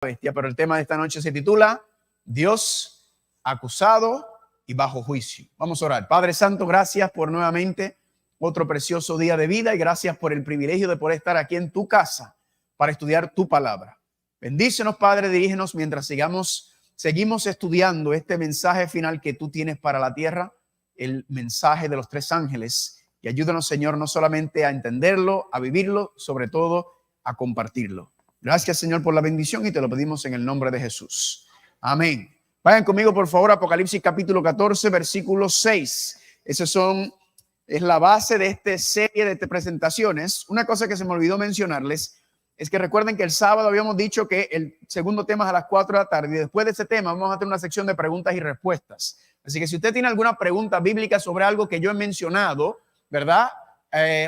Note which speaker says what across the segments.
Speaker 1: bestia, pero el tema de esta noche se titula Dios acusado y bajo juicio. Vamos a orar. Padre Santo, gracias por nuevamente otro precioso día de vida y gracias por el privilegio de poder estar aquí en tu casa para estudiar tu palabra. Bendícenos, Padre, dirígenos mientras seguimos estudiando este mensaje final que tú tienes para la tierra, el mensaje de los tres ángeles, y ayúdanos, Señor, no solamente a entenderlo, a vivirlo, sobre todo a compartirlo. Gracias, Señor, por la bendición y te lo pedimos en el nombre de Jesús. Amén. Vayan conmigo, por favor, Apocalipsis capítulo 14, versículo 6. Es la base de esta serie de presentaciones. Una cosa que se me olvidó mencionarles es que recuerden que el sábado habíamos dicho que el segundo tema es a las 4 de la tarde y después de ese tema vamos a tener una sección de preguntas y respuestas. Así que si usted tiene alguna pregunta bíblica sobre algo que yo he mencionado, ¿verdad?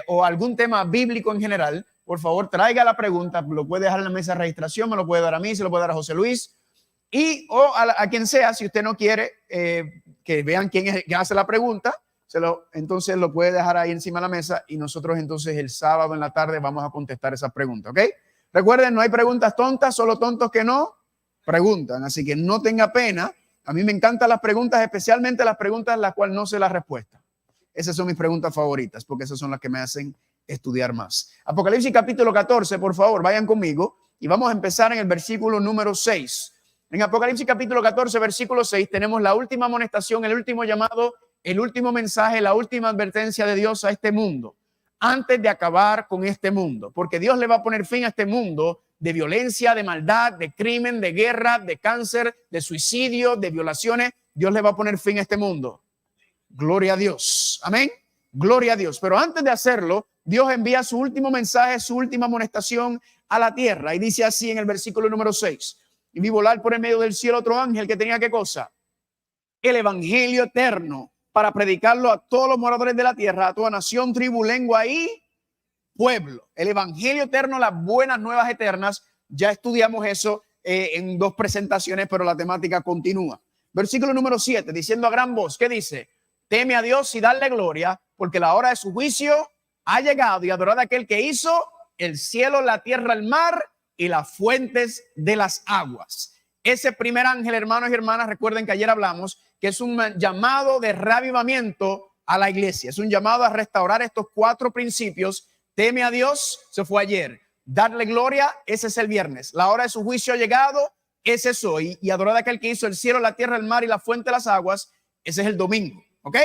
Speaker 1: O algún tema bíblico en general, por favor, traiga la pregunta, lo puede dejar en la mesa de registración, me lo puede dar a mí, se lo puede dar a José Luis o a quien sea, si usted no quiere que vean quién es que hace la pregunta, entonces lo puede dejar ahí encima de la mesa y nosotros entonces el sábado en la tarde vamos a contestar esa pregunta, ¿ok? Recuerden, no hay preguntas tontas, solo tontos que no preguntan, así que no tenga pena. A mí me encantan las preguntas, especialmente las preguntas en las cuales no sé la respuesta. Esas son mis preguntas favoritas porque esas son las que me hacen estudiar más. Apocalipsis capítulo 14, por favor, vayan conmigo y vamos a empezar en el versículo número 6. En Apocalipsis capítulo 14, versículo 6, tenemos la última amonestación, el último llamado, el último mensaje, la última advertencia de Dios a este mundo, antes de acabar con este mundo, porque Dios le va a poner fin a este mundo de violencia, de maldad, de crimen, de guerra, de cáncer, de suicidio, de violaciones. Dios le va a poner fin a este mundo. Gloria a Dios. Amén. Gloria a Dios. Pero antes de hacerlo, Dios envía su último mensaje, su última amonestación a la tierra. Y dice así en el versículo número 6. Y vi volar por el medio del cielo otro ángel que tenía ¿qué cosa? El evangelio eterno para predicarlo a todos los moradores de la tierra, a toda nación, tribu, lengua y pueblo. El evangelio eterno, las buenas nuevas eternas. Ya estudiamos eso en 2 presentaciones, pero la temática continúa. Versículo número 7, diciendo a gran voz, ¿qué dice? Teme a Dios y darle gloria, porque la hora de su juicio ha llegado, y adorad a aquel que hizo el cielo, la tierra, el mar y las fuentes de las aguas. Ese primer ángel, hermanos y hermanas, recuerden que ayer hablamos que es un llamado de reavivamiento a la iglesia. Es un llamado a restaurar estos 4 principios. Teme a Dios, se fue ayer. Darle gloria, ese es el viernes. La hora de su juicio ha llegado, ese es hoy. Y adorad a aquel que hizo el cielo, la tierra, el mar y la fuente de las aguas, ese es el domingo. ¿Ok?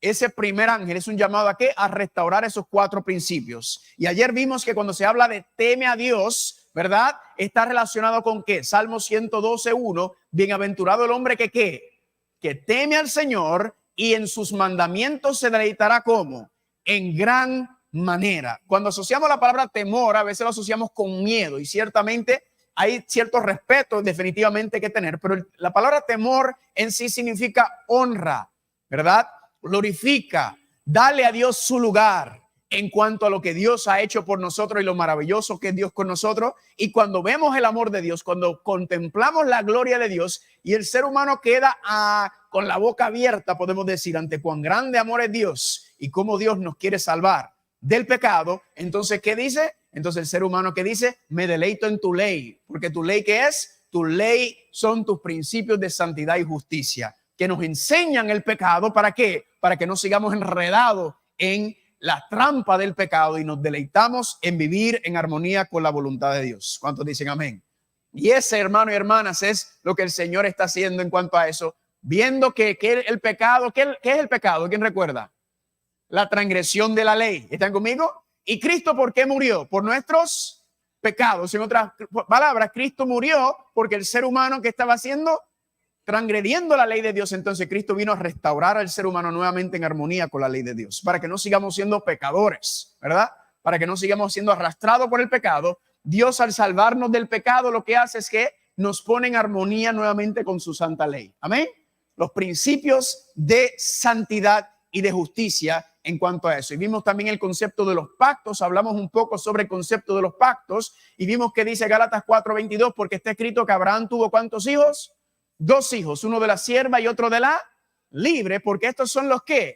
Speaker 1: Ese primer ángel es un llamado a ¿qué? A restaurar esos 4 principios. Y ayer vimos que cuando se habla de teme a Dios, ¿verdad? Está relacionado con ¿qué? Salmo 112:1. Bienaventurado el hombre que ¿qué? Que teme al Señor y en sus mandamientos se deleitará ¿cómo? En gran manera. Cuando asociamos la palabra temor, a veces lo asociamos con miedo y ciertamente hay cierto respeto definitivamente que tener, pero la palabra temor en sí significa honra, ¿verdad? Glorifica, dale a Dios su lugar en cuanto a lo que Dios ha hecho por nosotros y lo maravilloso que es Dios con nosotros. Y cuando vemos el amor de Dios, cuando contemplamos la gloria de Dios y el ser humano queda con la boca abierta, podemos decir, ante cuán grande amor es Dios y cómo Dios nos quiere salvar del pecado. Entonces, ¿qué dice? Entonces el ser humano que dice, me deleito en tu ley, porque tu ley ¿qué es? Tu ley son tus principios de santidad y justicia, que nos enseñan el pecado. ¿Para qué? Para que no sigamos enredados en la trampa del pecado y nos deleitamos en vivir en armonía con la voluntad de Dios. ¿Cuántos dicen amén? Y ese, hermano y hermanas, es lo que el Señor está haciendo en cuanto a eso, viendo que el pecado, ¿qué es el pecado? ¿Quién recuerda? La transgresión de la ley. ¿Están conmigo? ¿Y Cristo por qué murió? Por nuestros pecados. En otras palabras, Cristo murió porque el ser humano que estaba haciendo, transgrediendo la ley de Dios. Entonces Cristo vino a restaurar al ser humano nuevamente en armonía con la ley de Dios, para que no sigamos siendo pecadores, ¿verdad? Para que no sigamos siendo arrastrados por el pecado. Dios, al salvarnos del pecado, lo que hace es que nos pone en armonía nuevamente con su santa ley. Amén. Los principios de santidad y de justicia en cuanto a eso. Y vimos también el concepto de los pactos. Hablamos un poco sobre el concepto de los pactos y vimos que dice Gálatas 4:22, porque está escrito que Abraham tuvo ¿cuántos hijos? 2 hijos, uno de la sierva y otro de la libre, porque estos son los que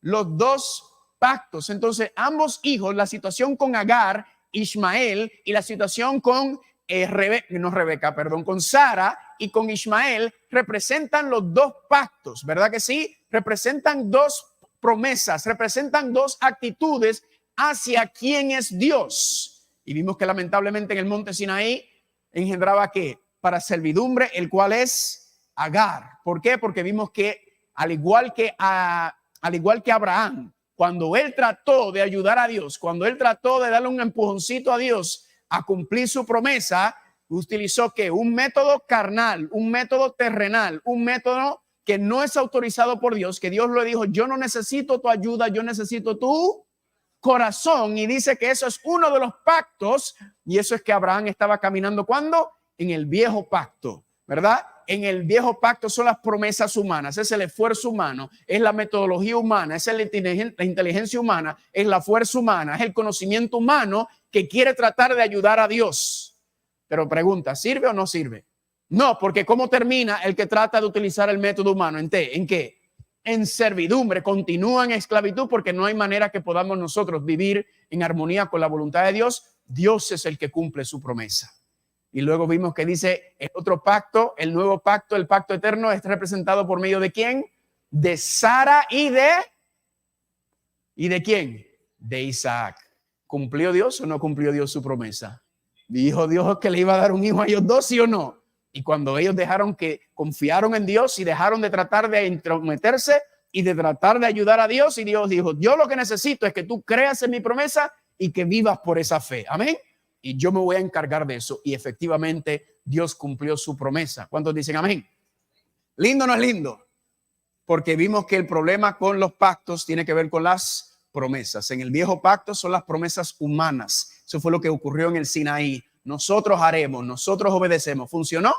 Speaker 1: los 2 pactos. Entonces ambos hijos, la situación con Agar, Ismael, y la situación con con Sara y con Ismael representan los dos pactos, ¿verdad que sí? Representan dos promesas, representan dos actitudes hacia quién es Dios. Y vimos que lamentablemente en el monte Sinaí engendraba ¿qué? Para servidumbre, el cual es Agar. ¿Por qué? Porque vimos que al igual que Abraham, cuando él trató de ayudar a Dios, cuando él trató de darle un empujoncito a Dios a cumplir su promesa, utilizó que un método carnal, un método terrenal, un método que no es autorizado por Dios, que Dios le dijo, yo no necesito tu ayuda, yo necesito tu corazón. Y dice que eso es uno de los pactos, y eso es que Abraham estaba caminando ¿cuándo? En el viejo pacto, ¿verdad? En el viejo pacto son las promesas humanas, es el esfuerzo humano, es la metodología humana, es la inteligencia humana, es la fuerza humana, es el conocimiento humano que quiere tratar de ayudar a Dios. Pero pregunta, ¿sirve o no sirve? No, porque ¿cómo termina el que trata de utilizar el método humano? ¿En qué? En servidumbre, continúa en esclavitud, porque no hay manera que podamos nosotros vivir en armonía con la voluntad de Dios. Dios es el que cumple su promesa. Y luego vimos que dice el otro pacto, el nuevo pacto, el pacto eterno, es representado por medio de ¿quién? De Sara y de ¿quién? De Isaac. ¿Cumplió Dios o no cumplió Dios su promesa? Dijo Dios que le iba a dar un hijo a ellos dos, ¿sí o no? Y cuando ellos confiaron en Dios y dejaron de tratar de intrometerse y de tratar de ayudar a Dios, y Dios dijo, yo lo que necesito es que tú creas en mi promesa y que vivas por esa fe. Amén. Y yo me voy a encargar de eso. Y efectivamente Dios cumplió su promesa. ¿Cuántos dicen amén? ¿Lindo o no es lindo? Porque vimos que el problema con los pactos tiene que ver con las promesas. En el viejo pacto son las promesas humanas. Eso fue lo que ocurrió en el Sinaí. Nosotros haremos, nosotros obedecemos. ¿Funcionó?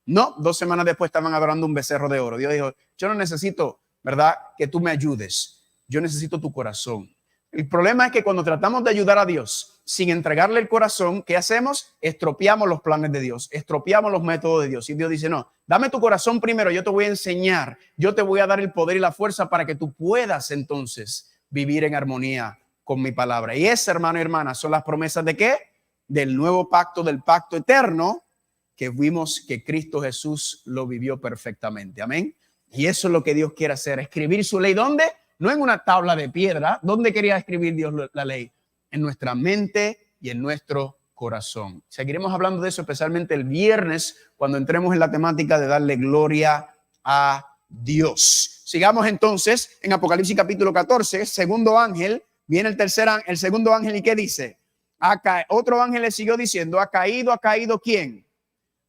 Speaker 1: No. 2 semanas después estaban adorando un becerro de oro. Dios dijo, yo no necesito, ¿verdad?, que tú me ayudes. Yo necesito tu corazón. El problema es que cuando tratamos de ayudar a Dios sin entregarle el corazón, ¿qué hacemos? Estropeamos los planes de Dios, estropeamos los métodos de Dios. Y Dios dice, no, dame tu corazón primero, yo te voy a enseñar, yo te voy a dar el poder y la fuerza para que tú puedas entonces vivir en armonía con mi palabra. Y ese, hermano y hermana, son las promesas ¿de qué? Del nuevo pacto, del pacto eterno, que vimos que Cristo Jesús lo vivió perfectamente. Amén. Y eso es lo que Dios quiere hacer, escribir su ley. ¿Dónde? No en una tabla de piedra. ¿Dónde quería escribir Dios la ley? En nuestra mente y en nuestro corazón. Seguiremos hablando de eso especialmente el viernes cuando entremos en la temática de darle gloria a Dios. Sigamos entonces en Apocalipsis capítulo 14, segundo ángel. Viene el segundo ángel, ¿y qué dice? Otro ángel le siguió diciendo, ¿ha caído quién?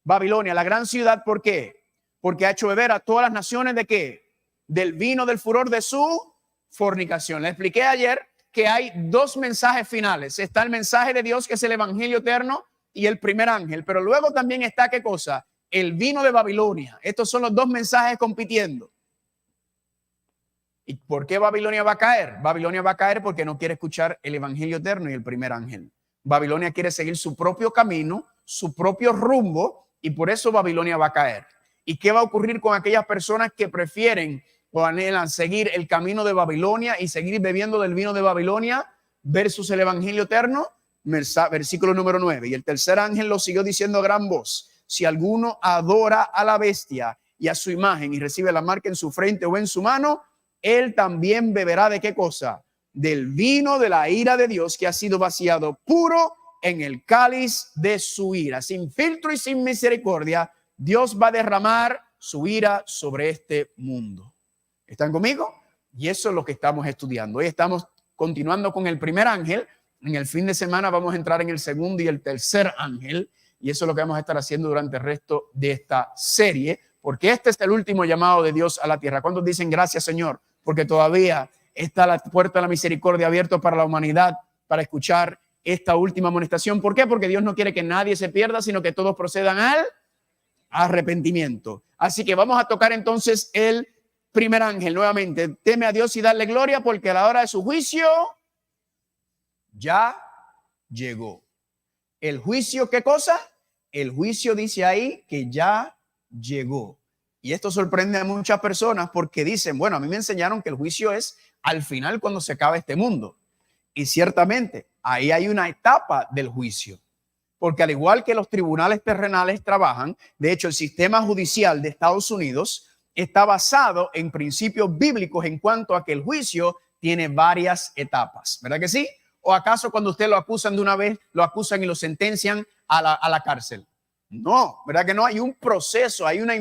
Speaker 1: Babilonia, la gran ciudad. ¿Por qué? Porque ha hecho beber a todas las naciones ¿de qué? Del vino del furor de su fornicación. Le expliqué ayer que hay 2 mensajes finales. Está el mensaje de Dios, que es el evangelio eterno, y el primer ángel. Pero luego también está, ¿qué cosa? El vino de Babilonia. Estos son los 2 mensajes compitiendo. ¿Y por qué Babilonia va a caer? Babilonia va a caer porque no quiere escuchar el evangelio eterno y el primer ángel. Babilonia quiere seguir su propio camino, su propio rumbo, y por eso Babilonia va a caer. ¿Y qué va a ocurrir con aquellas personas que prefieren o anhelan seguir el camino de Babilonia y seguir bebiendo del vino de Babilonia versus el evangelio eterno? Versículo número 9. Y el tercer ángel lo siguió diciendo a gran voz: si alguno adora a la bestia y a su imagen y recibe la marca en su frente o en su mano, él también beberá ¿de qué cosa? Del vino de la ira de Dios, que ha sido vaciado puro en el cáliz de su ira. Sin filtro y sin misericordia, Dios va a derramar su ira sobre este mundo. ¿Están conmigo? Y eso es lo que estamos estudiando. Hoy estamos continuando con el primer ángel. En el fin de semana vamos a entrar en el segundo y el tercer ángel. Y eso es lo que vamos a estar haciendo durante el resto de esta serie, porque este es el último llamado de Dios a la tierra. ¿Cuántos dicen gracias, Señor? Porque todavía está la puerta de la misericordia abierta para la humanidad, para escuchar esta última amonestación. ¿Por qué? Porque Dios no quiere que nadie se pierda, sino que todos procedan al arrepentimiento. Así que vamos a tocar entonces el primer ángel nuevamente. Teme a Dios y darle gloria, porque a la hora de su juicio ya llegó. ¿El juicio qué cosa? El juicio dice ahí que ya llegó. Y esto sorprende a muchas personas porque dicen, bueno, a mí me enseñaron que el juicio es al final cuando se acaba este mundo. Y ciertamente ahí hay una etapa del juicio. porque al igual que los tribunales terrenales trabajan, de hecho el sistema judicial de Estados Unidos está basado en principios bíblicos en cuanto a que el juicio tiene varias etapas, ¿verdad que sí? ¿O acaso cuando usted lo acusan de una vez, lo acusan y lo sentencian a la cárcel? No, ¿verdad que no? Hay un proceso, hay una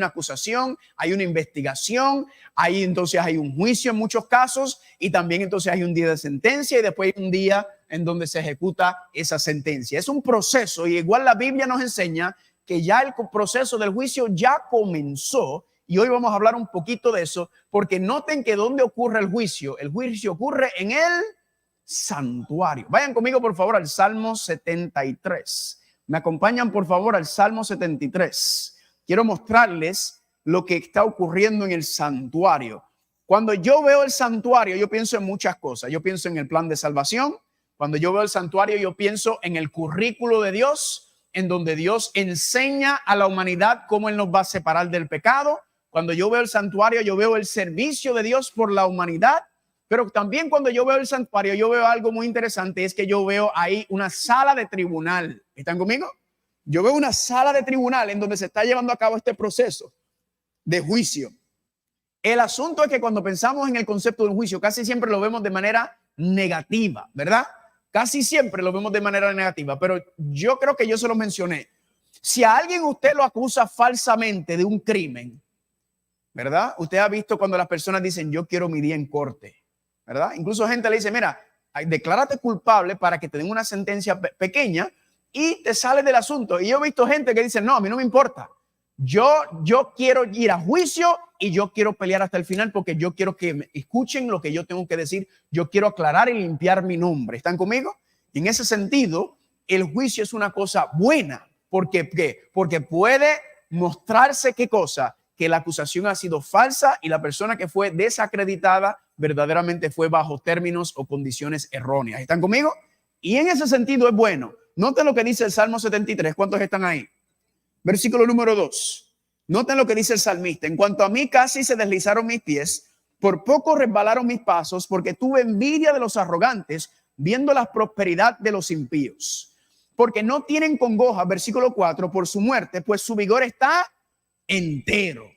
Speaker 1: acusación, hay una investigación, entonces hay un juicio en muchos casos y también entonces hay un día de sentencia y después hay un día en donde se ejecuta esa sentencia. Es un proceso y igual la Biblia nos enseña que ya el proceso del juicio ya comenzó y hoy vamos a hablar un poquito de eso porque noten que ¿dónde ocurre el juicio? El juicio ocurre en el santuario. Vayan conmigo por favor al Salmo 73. Me acompañan por favor al Salmo 73. Quiero mostrarles lo que está ocurriendo en el santuario. Cuando yo veo el santuario, yo pienso en muchas cosas. Yo pienso en el plan de salvación. Cuando yo veo el santuario, yo pienso en el currículo de Dios, en donde Dios enseña a la humanidad cómo Él nos va a separar del pecado. Cuando yo veo el santuario, yo veo el servicio de Dios por la humanidad. Pero también cuando yo veo el santuario, yo veo algo muy interesante, es que yo veo ahí una sala de tribunal. ¿Están conmigo? Yo veo una sala de tribunal en donde se está llevando a cabo este proceso de juicio. El asunto es que cuando pensamos en el concepto del juicio, casi siempre lo vemos de manera negativa, ¿verdad? Casi siempre lo vemos de manera negativa, pero yo creo que yo se lo mencioné. Si a alguien usted lo acusa falsamente de un crimen, ¿verdad? Usted ha visto cuando las personas dicen, yo quiero mi día en corte. ¿Verdad? Incluso gente le dice, mira, declárate culpable para que te den una sentencia pequeña y te sales del asunto. Y yo he visto gente que dice, no, a mí no me importa. Yo quiero ir a juicio y yo quiero pelear hasta el final porque yo quiero que me escuchen lo que yo tengo que decir. Yo quiero aclarar y limpiar mi nombre. ¿Están conmigo? Y en ese sentido, el juicio es una cosa buena. ¿Por qué? Porque puede mostrarse qué cosa, que la acusación ha sido falsa y la persona que fue desacreditada verdaderamente fue bajo términos o condiciones erróneas. ¿Están conmigo? Y en ese sentido es bueno. Noten lo que dice el Salmo 73. ¿Cuántos están ahí? Versículo número 2. Noten lo que dice el salmista. En cuanto a mí, casi se deslizaron mis pies, por poco resbalaron mis pasos, porque tuve envidia de los arrogantes, viendo la prosperidad de los impíos. Porque no tienen congoja, versículo 4, por su muerte, pues su vigor está entero.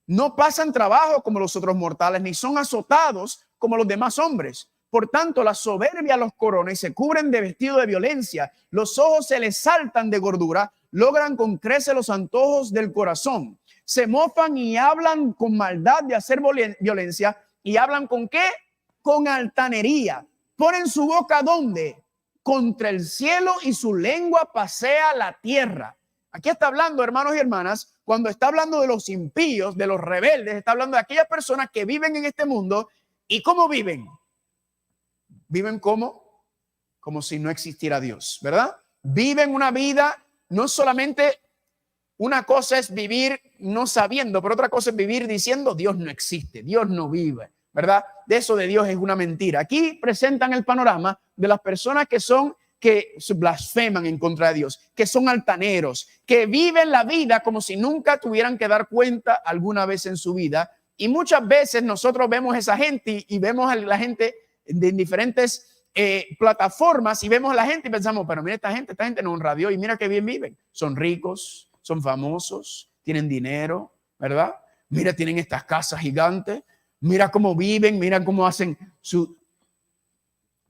Speaker 1: No pasan trabajo como los otros mortales, ni son azotados como los demás hombres. Por tanto, la soberbia los corona y se cubren de vestido de violencia. Los ojos se les saltan de gordura, logran con creces los antojos del corazón. Se mofan y hablan con maldad de hacer violencia. ¿Y hablan con qué? Con altanería. Ponen su boca ¿dónde? Contra el cielo y su lengua pasea la tierra. Aquí está hablando, hermanos y hermanas, cuando está hablando de los impíos, de los rebeldes, está hablando de aquellas personas que viven en este mundo. ¿Y cómo viven? Viven como si no existiera Dios, ¿verdad? Viven una vida, no solamente una cosa es vivir no sabiendo, pero otra cosa es vivir diciendo Dios no existe, Dios no vive, ¿verdad? De eso de Dios es una mentira. Aquí presentan el panorama de las personas que blasfeman en contra de Dios, que son altaneros, que viven la vida como si nunca tuvieran que dar cuenta alguna vez en su vida. Y muchas veces nosotros vemos a esa gente y vemos a la gente de diferentes plataformas y vemos a la gente y pensamos, pero mira esta gente no honra a Dios y mira qué bien viven. Son ricos, son famosos, tienen dinero, ¿verdad? Mira, tienen estas casas gigantes, mira cómo viven, mira cómo hacen su...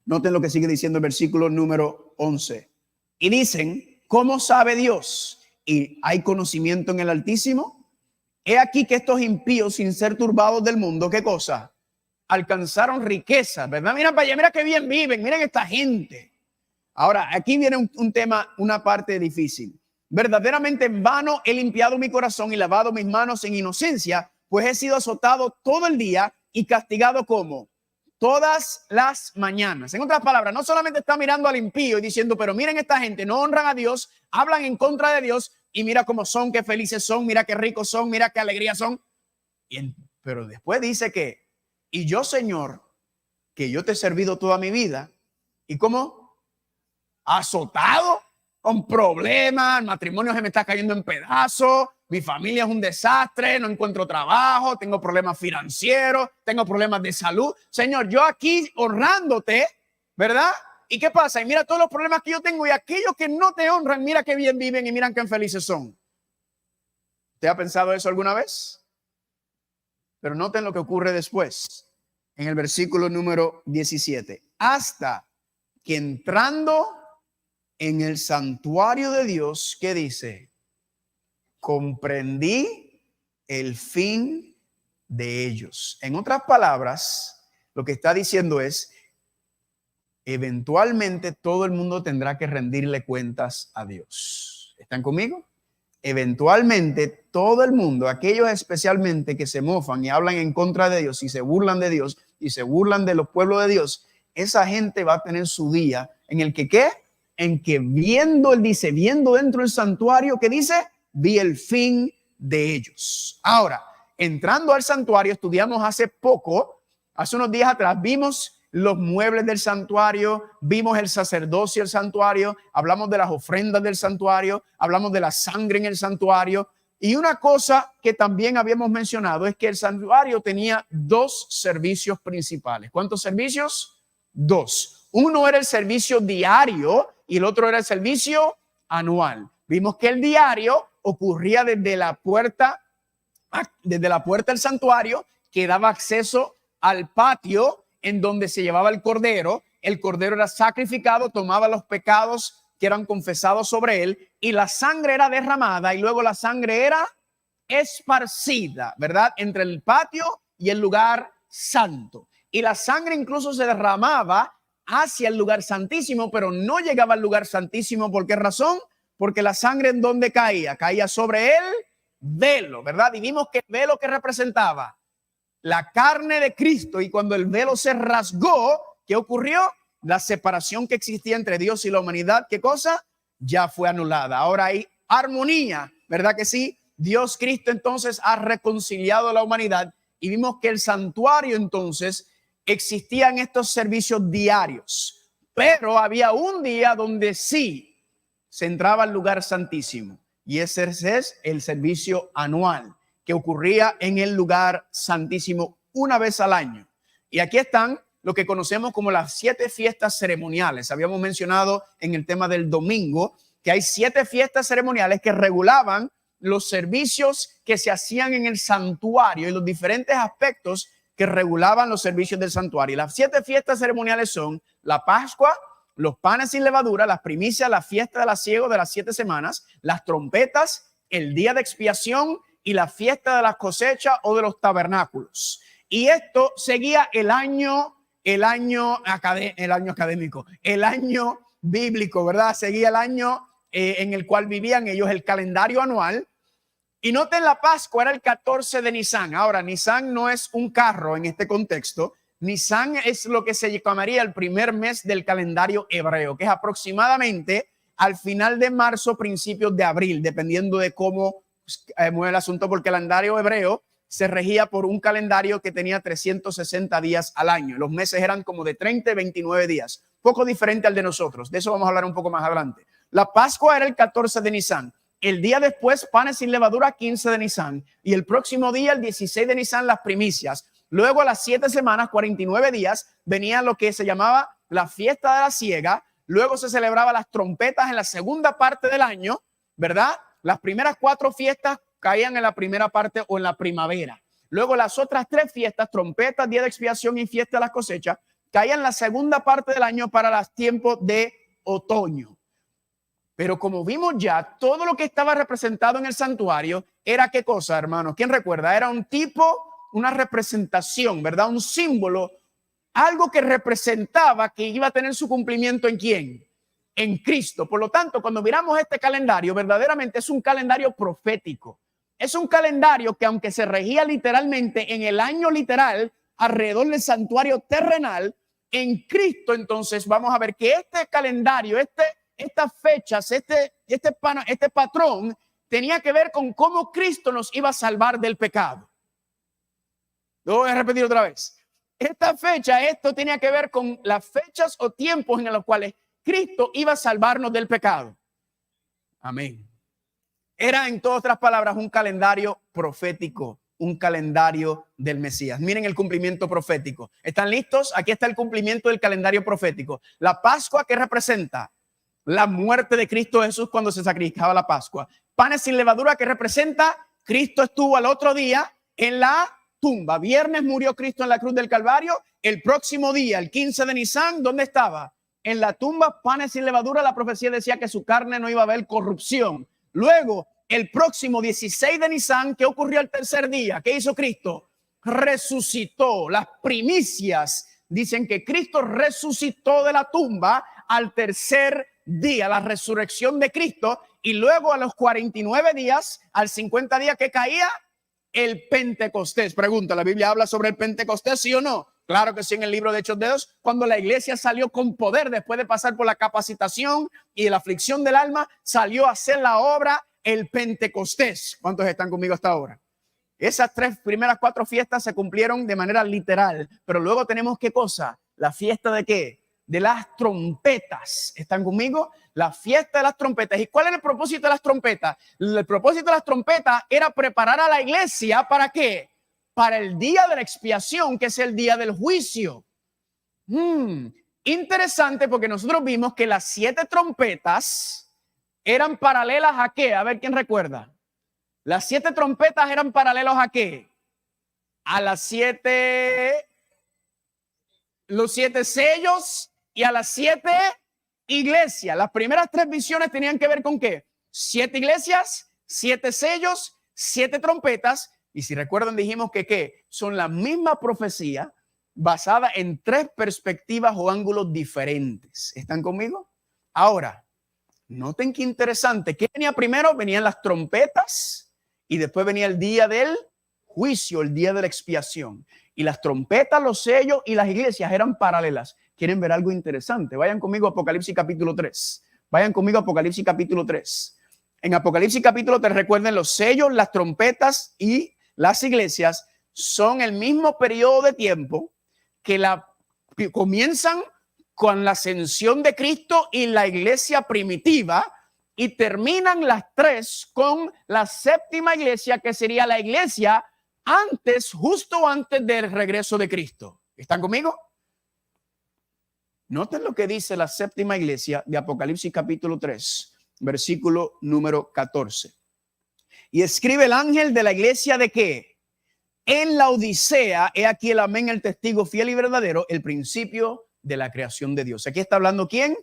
Speaker 1: Noten lo que sigue diciendo el versículo número 11. Y dicen, ¿cómo sabe Dios? ¿Y hay conocimiento en el Altísimo? He aquí que estos impíos, sin ser turbados del mundo, ¿qué cosa? Alcanzaron riqueza, ¿verdad? Mira para allá, mira qué bien viven, miren esta gente. Ahora, aquí viene un tema, una parte difícil. Verdaderamente en vano he limpiado mi corazón y lavado mis manos en inocencia, pues he sido azotado todo el día y castigado como todas las mañanas. En otras palabras, no solamente está mirando al impío y diciendo, pero miren esta gente, no honran a Dios, hablan en contra de Dios y mira cómo son, qué felices son, mira qué ricos son, mira qué alegría son. Pero después dice que, y yo, Señor, que yo te he servido toda mi vida, ¿y cómo? Azotado, con problemas, el matrimonio se me está cayendo en pedazos, mi familia es un desastre, no encuentro trabajo, tengo problemas financieros, tengo problemas de salud. Señor, yo aquí honrándote, ¿verdad? ¿Y qué pasa? Y mira todos los problemas que yo tengo y aquellos que no te honran, mira qué bien viven y miran qué felices son. ¿Te ha pensado eso alguna vez? Pero noten lo que ocurre después, en el versículo número 17. Hasta que entrando en el santuario de Dios, ¿qué dice? Comprendí el fin de ellos. En otras palabras, lo que está diciendo es, eventualmente todo el mundo tendrá que rendirle cuentas a Dios. ¿Están conmigo? Eventualmente todo el mundo, aquellos especialmente que se mofan y hablan en contra de Dios y se burlan de Dios y se burlan de los pueblos de Dios, esa gente va a tener su día en el que ¿qué? En que viendo, él dice, viendo dentro del santuario, ¿qué dice? Vi el fin de ellos. Ahora, entrando al santuario, estudiamos hace unos días atrás, vimos los muebles del santuario, vimos el sacerdocio del santuario, hablamos de las ofrendas del santuario, hablamos de la sangre en el santuario. Y una cosa que también habíamos mencionado es que el santuario tenía dos servicios principales. ¿Cuántos servicios? Dos. Uno era el servicio diario y el otro era el servicio anual. Vimos que el diario ocurría desde la puerta del santuario, que daba acceso al patio en donde se llevaba el cordero era sacrificado, tomaba los pecados que eran confesados sobre él y la sangre era derramada y luego la sangre era esparcida, ¿verdad? Entre el patio y el lugar santo. Y la sangre incluso se derramaba hacia el lugar santísimo, pero no llegaba al lugar santísimo. ¿Por qué razón? Porque la sangre ¿en dónde caía? Caía sobre el velo, ¿verdad? Y vimos que el velo que representaba la carne de Cristo, y cuando el velo se rasgó, ¿qué ocurrió? La separación que existía entre Dios y la humanidad, ¿qué cosa? Ya fue anulada. Ahora hay armonía, ¿verdad que sí? Dios Cristo entonces ha reconciliado a la humanidad y vimos que el santuario entonces existían estos servicios diarios, pero había un día donde sí se entraba al lugar santísimo y ese es el servicio anual, que ocurría en el lugar santísimo una vez al año. Y aquí están lo que conocemos como las 7 fiestas ceremoniales. Habíamos mencionado en el tema del domingo que hay 7 fiestas ceremoniales que regulaban los servicios que se hacían en el santuario y los diferentes aspectos que regulaban los servicios del santuario. Y las 7 fiestas ceremoniales son la Pascua, los panes sin levadura, las primicias, la fiesta de la siega de las 7 semanas, las trompetas, el día de expiación y la fiesta de las cosechas o de los tabernáculos. Y esto seguía el año académico, el año bíblico, ¿verdad? Seguía el año en el cual vivían ellos, el calendario anual. Y noten, la Pascua era el 14 de Nisan. Ahora, Nisan no es un carro en este contexto. Nisan es lo que se llamaría el primer mes del calendario hebreo, que es aproximadamente al final de marzo, principios de abril, dependiendo de cómo mueve el asunto, porque el calendario hebreo se regía por un calendario que tenía 360 días al año. Los meses eran como de 30 y 29 días, poco diferente al de nosotros. De eso vamos a hablar un poco más adelante. La Pascua era el 14 de Nisan. El día después, panes sin levadura, 15 de Nisan. Y el próximo día, el 16 de Nisan, las primicias. Luego, a las 7 semanas, 49 días, venía lo que se llamaba la fiesta de la siega. Luego se celebraba las trompetas en la segunda parte del año, ¿verdad? Las primeras 4 fiestas caían en la primera parte o en la primavera. Luego las otras 3 fiestas, trompetas, día de expiación y fiesta de las cosechas, caían en la segunda parte del año para los tiempos de otoño. Pero como vimos ya, todo lo que estaba representado en el santuario era ¿qué cosa, hermanos? ¿Quién recuerda? Era un tipo, una representación, ¿verdad? Un símbolo, algo que representaba que iba a tener su cumplimiento ¿en quién? En Cristo. Por lo tanto, cuando miramos este calendario, verdaderamente es un calendario profético. Es un calendario que, aunque se regía literalmente en el año literal alrededor del santuario terrenal, en Cristo entonces vamos a ver que este calendario, estas fechas, este patrón tenía que ver con cómo Cristo nos iba a salvar del pecado. Lo voy a repetir otra vez. Esta fecha, esto tenía que ver con las fechas o tiempos en los cuales Cristo iba a salvarnos del pecado. Amén. Era, en todas otras palabras, un calendario profético. un calendario del Mesías. Miren el cumplimiento profético. ¿Están listos? Aquí está el cumplimiento del calendario profético. La Pascua, ¿qué representa? La muerte de Cristo Jesús cuando se sacrificaba la Pascua. Panes sin levadura, ¿qué representa? Cristo estuvo al otro día en la tumba. Viernes murió Cristo en la cruz del Calvario. El próximo día, el 15 de Nisan, ¿dónde estaba? En la tumba. Panes sin levadura, la profecía decía que su carne no iba a haber corrupción. Luego, el próximo 16 de Nisan, ¿qué ocurrió el tercer día? ¿Qué hizo Cristo? Resucitó. Las primicias dicen que Cristo resucitó de la tumba al tercer día, la resurrección de Cristo. Y luego a los 49 días, al 50 días que caía, el Pentecostés. Pregunta, ¿la Biblia habla sobre el Pentecostés, sí o no? Claro que sí, en el libro de Hechos de Dios, cuando la iglesia salió con poder después de pasar por la capacitación y la aflicción del alma, salió a hacer la obra, el Pentecostés. ¿Cuántos están conmigo hasta ahora? Esas primeras 4 fiestas se cumplieron de manera literal, pero luego tenemos ¿qué cosa? La fiesta de ¿qué? De las trompetas. ¿Están conmigo? La fiesta de las trompetas. ¿Y cuál era el propósito de las trompetas? El propósito de las trompetas era preparar a la iglesia ¿para qué? Para el día de la expiación, que es el día del juicio. Interesante, porque nosotros vimos que las 7 trompetas eran paralelas ¿a qué? A ver quién recuerda. Las 7 trompetas eran paralelos ¿a qué? A las 7, los 7 sellos y a las 7 iglesias. Las primeras 3 visiones tenían que ver con ¿qué? 7 iglesias, 7 sellos, 7 trompetas. Y si recuerdan, dijimos que ¿qué? Son la misma profecía basada en 3 perspectivas o ángulos diferentes. ¿Están conmigo? Ahora, noten qué interesante. ¿Qué venía primero? Venían las trompetas y después venía el día del juicio, el día de la expiación. Y las trompetas, los sellos y las iglesias eran paralelas. ¿Quieren ver algo interesante? Vayan conmigo a Apocalipsis capítulo 3. Vayan conmigo a Apocalipsis capítulo 3. En Apocalipsis capítulo 3, recuerden, los sellos, las trompetas y las iglesias son el mismo periodo de tiempo que comienzan con la ascensión de Cristo y la iglesia primitiva y terminan las 3 con la 7ª iglesia, que sería la iglesia justo antes del regreso de Cristo. ¿Están conmigo? Noten lo que dice la 7ª iglesia de Apocalipsis capítulo 3, versículo número 14. Y escribe el ángel de la iglesia de ¿qué? En la Odisea, he aquí el amén, el testigo fiel y verdadero, el principio de la creación de Dios. Aquí está hablando ¿quién?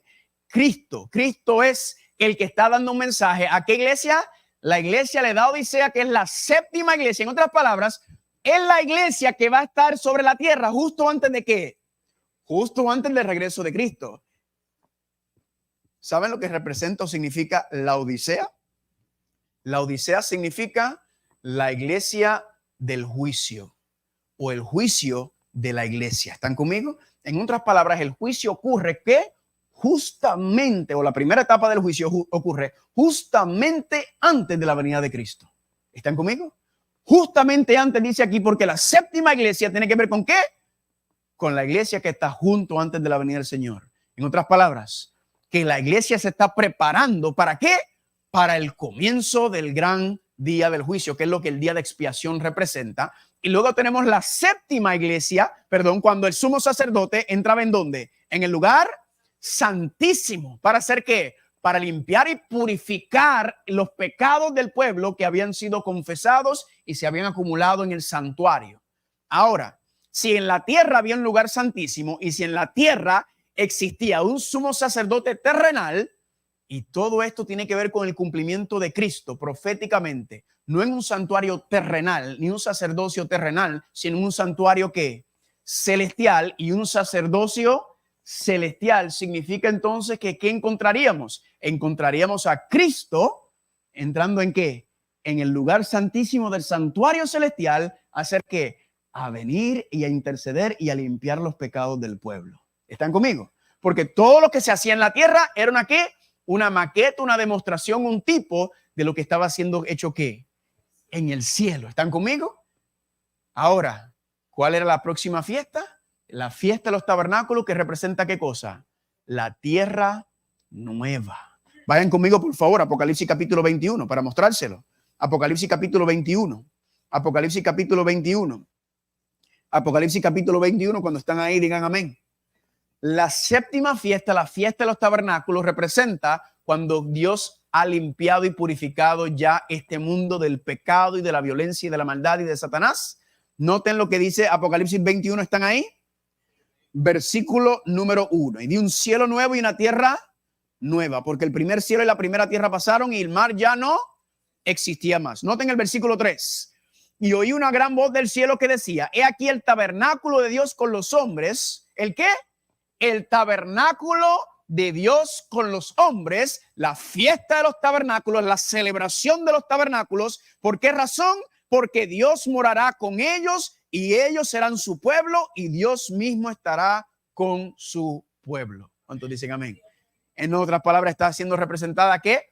Speaker 1: Cristo. Cristo es el que está dando un mensaje. ¿A qué iglesia? La iglesia de la Odisea, que es la 7ª iglesia. En otras palabras, es la iglesia que va a estar sobre la tierra justo antes de ¿qué? Justo antes del regreso de Cristo. ¿Saben lo que representa o significa la Odisea? La Odisea significa la iglesia del juicio o el juicio de la iglesia. ¿Están conmigo? En otras palabras, el juicio ocurre que justamente, o la primera etapa del juicio ocurre justamente antes de la venida de Cristo. ¿Están conmigo? Justamente antes, dice aquí, porque la 7ª iglesia tiene que ver ¿con qué? Con la iglesia que está junto antes de la venida del Señor. En otras palabras, que la iglesia se está preparando ¿para qué? Para el comienzo del gran día del juicio, que es lo que el día de expiación representa. Y luego tenemos la 7ª iglesia, cuando el sumo sacerdote entraba ¿en dónde? En el lugar santísimo. ¿Para hacer qué? Para limpiar y purificar los pecados del pueblo que habían sido confesados y se habían acumulado en el santuario. Ahora, si en la tierra había un lugar santísimo y si en la tierra existía un sumo sacerdote terrenal, y todo esto tiene que ver con el cumplimiento de Cristo proféticamente, no en un santuario terrenal, ni un sacerdocio terrenal, sino en un santuario que celestial. Y un sacerdocio celestial significa entonces que ¿qué encontraríamos? Encontraríamos a Cristo entrando ¿en qué? En el lugar santísimo del santuario celestial, a hacer ¿qué? A venir y a interceder y a limpiar los pecados del pueblo. ¿Están conmigo? Porque todo lo que se hacía en la tierra era una ¿qué? Una maqueta, una demostración, un tipo de lo que estaba siendo hecho ¿qué? En el cielo. ¿Están conmigo? Ahora, ¿cuál era la próxima fiesta? La fiesta de los tabernáculos, que representa ¿qué cosa? La tierra nueva. Vayan conmigo, por favor, Apocalipsis capítulo 21 para mostrárselo. Apocalipsis capítulo 21. Apocalipsis capítulo 21. Apocalipsis capítulo 21, cuando están ahí, digan amén. La séptima fiesta, la fiesta de los tabernáculos, representa cuando Dios ha limpiado y purificado ya este mundo del pecado y de la violencia y de la maldad y de Satanás. Noten lo que dice Apocalipsis 21, ¿están ahí? Versículo número 1. Y de un cielo nuevo y una tierra nueva, porque el primer cielo y la primera tierra pasaron y el mar ya no existía más. Noten el versículo 3. Y oí una gran voz del cielo que decía: he aquí el tabernáculo de Dios con los hombres. ¿El qué? El tabernáculo de Dios con los hombres, la fiesta de los tabernáculos, la celebración de los tabernáculos. ¿Por qué razón? Porque Dios morará con ellos y ellos serán su pueblo y Dios mismo estará con su pueblo. ¿Cuántos dicen amén? En otras palabras, está siendo representada que